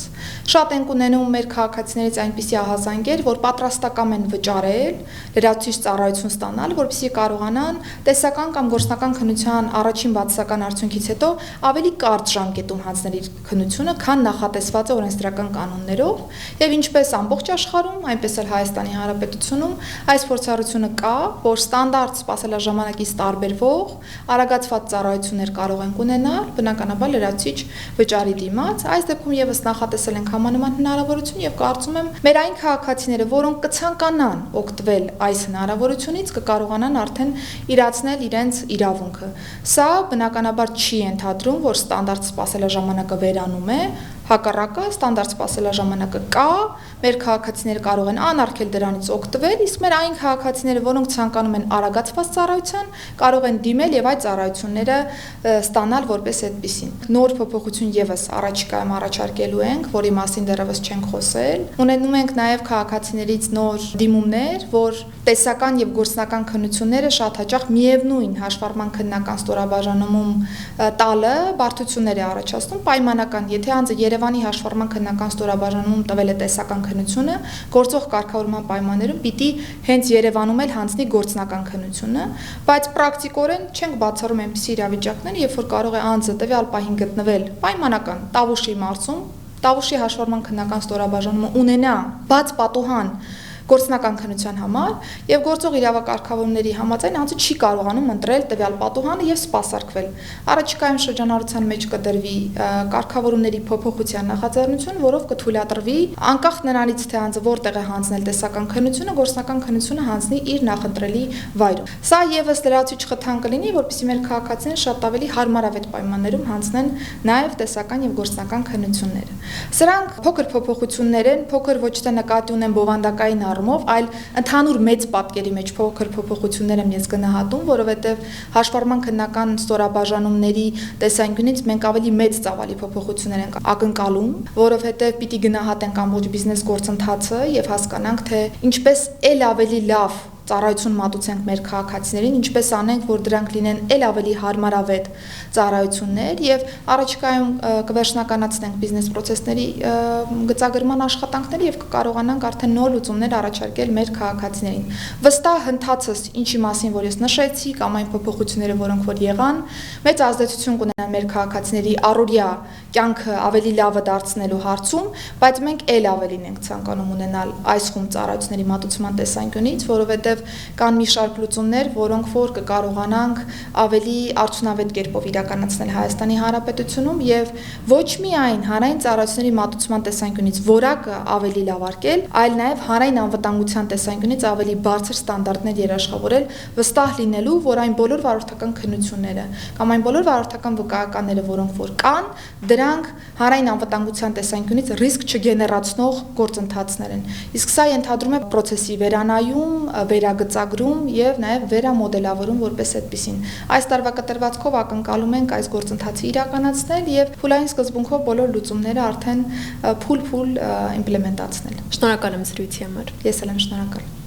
Շատ ենք ունենում մեր քաղաքացիներից այնպիսի ահազանգեր, որ պատրաստական են վճարել լրացուցիչ ծառայություն ստանալ, որպեսզի կարողանան տեսական կամ գործնական քննության առաջին բացասական արդյունքից հետո ավելի կարճ ժամկետում հանձնել իր քննությունը, քան նախատեսված է օրենսդրական կանոններով, եւ ինչպես ամբողջ աշխարհում, այնպես էլ Հայաստանի Հանրապետությունում այս փորձառությունը կա, որ ստանդարտ սպասելաժամանակից տարբերվող արագացված ծառայություններ կարող են ունենալ, բնականաբար լրացուցիչ վճարի դիմաց։ Այս դեպքում եւս նախատեսել ենք համանման հնարավորություն եւ կարծում եմ մեր այն քաղաքացիները, որոնք կցանկանան օգտվել այս հնարավորությունից, կկարողանան արդեն իրացնել իրենց իրավունքը։ Սա բնականաբար չի ենթադրում, որ ստանդարտ սպասելաժամանակը վերանում է, հակառակը ստանդարտ սպասելաժամանակը կա, մեր քաղաքացիները կարող են անարգել դրանից օգտվել, իսկ մեր այն քաղաքացիները, որոնք ցանկանում են արագացված ծառայության, կարող են դիմել եւ այդ ծառայությունները ստանալ որպես այդպիսին։ Նոր փոփոխություն եւս առաջիկայում առաջարկելու ենք, որի մասին դեռևս չենք խոսել։ Ունենում ենք նաեւ քաղաքացիներից նոր դիմումներ, որ տեսական եւ գործնական քննությունները շատ հաճախ միևնույն հաշվառման քննական ստորաբաժանումում տալը բարդություններ է առաջացնում պայմանական, եթե անձը Երևանի հաշվառման քննական ստորաբաժանումում տվել է տեսական քննությունը, գործող կարգավորման պայմաններում պիտի հենց Երևանում էլ հանձնի գործնական քննությունը, բայց պրակտիկորեն չենք բացառում այնպիսի իրավիճակներ, երբ որ կարող է անձը տվյալ պահին գտնվել պայմանական Տավուշի մարզում, Տավուշի հաշվառման քննական ստորաբաժանումը ունենա բաց պատուհան գործնական քննության համար եւ գործող իրավակարգավորումների համաձայն անձը չի կարողանում ընտրել տվյալ պատուհանը եւ սպասարկվել։ Առաջիկայում շրջանառության մեջ կդրվի կարգավորումների փոփոխության նախաձեռնություն, որով կթույլատրվի անկախ նրանից թե անձը որտեղ է հանձնել տեսական քննությունը, գործնական քննությունը հանձնի իր նախընտրելի վայրում։ Սա եւս լրացուցիչ խթան կլինի, որպեսզի մեր քաղաքացիները շատ ավելի հարմարավետ պայմաններում հանձնեն նաեւ տեսական եւ գործնական քննությունները։ Սրանք փոքր փոփոխություններ են, փոքր ոչ թե նկատի ունեն բովանդակային առումով, այլ ընդհանուր մեծ պատկերի մեջ փոքր փոփոխություններ եմ ես գնահատում, որովհետև հաշվառման քննական ստորաբաժանումների տեսանկյունից մենք ավելի մեծ ծավալի փոփոխություններ ենք ակնկալում, որովհետև պիտի գնահատենք ամբողջ բիզնես գործընթացը եւ հասկանանք, թե ինչպես ել ավելի լավ ծառայություն մատուցենք մեր քաղաքացիներին, ինչպես անենք, որ դրանք լինեն ել ավելի հարմարավետ ծառայություններ եւ առաջիկայում կվերջնականացնենք բիզնես process-ների գծագրման աշխատանքները եւ կկարողանանք արդեն նոր լուծումներ առաջարկել մեր քաղաքացիներին։ Վստահ ընթացս, ինչի մասին որ ես նշեցի, կամ այն փոփոխությունները, որոնք որ եղան, մեծ ազդեցություն կունենան մեր քաղաքացիների առօրյա կյանքը ավելի լավը դարձնելու հարցում, բայց մենք ել ավելին ենք ցանկանում ունենալ այս խումբ ծառայությունների մատուցման տեսանկյունից, որովհետեւ կան մի շարք լուծումներ, որոնք որ կկարողանանք ավելի արդյունավետ կերպով իրականացնել Հայաստանի Հանրապետությունում եւ ոչ միայն հանրային ծառայությունների մատուցման տեսանկյունից որակը ավելի լավ արկել, այլ նաեւ հանրային անվտանգության տեսանկյունից ավելի բարձր ստանդարտներ երաշխավորել, վստահ լինելու, որ այն բոլոր վարորդական քննությունները կամ այն բոլոր վարորդական վկայականները, որոնք որ կան, դրանք հանրային անվտանգության տեսանկյունից ռիսկ չգեներացնող գործընթացներ են։ Իսկ սա ենթադրում է process-ի վերանայում, վերագծագրում եւ նաեւ վերամոդելավորում որպես այդպեսին։ Այս տարվա կտրվածքով ակնկալում ենք այս գործընթացը իրականացնել եւ փուլային սկզբունքով բոլոր լուծումները արդեն փուլ-փուլ իմպլեմենտացնել։ Շնորհակալ եմ զրույցի համար։ Ես էլ եմ շնորհակալ։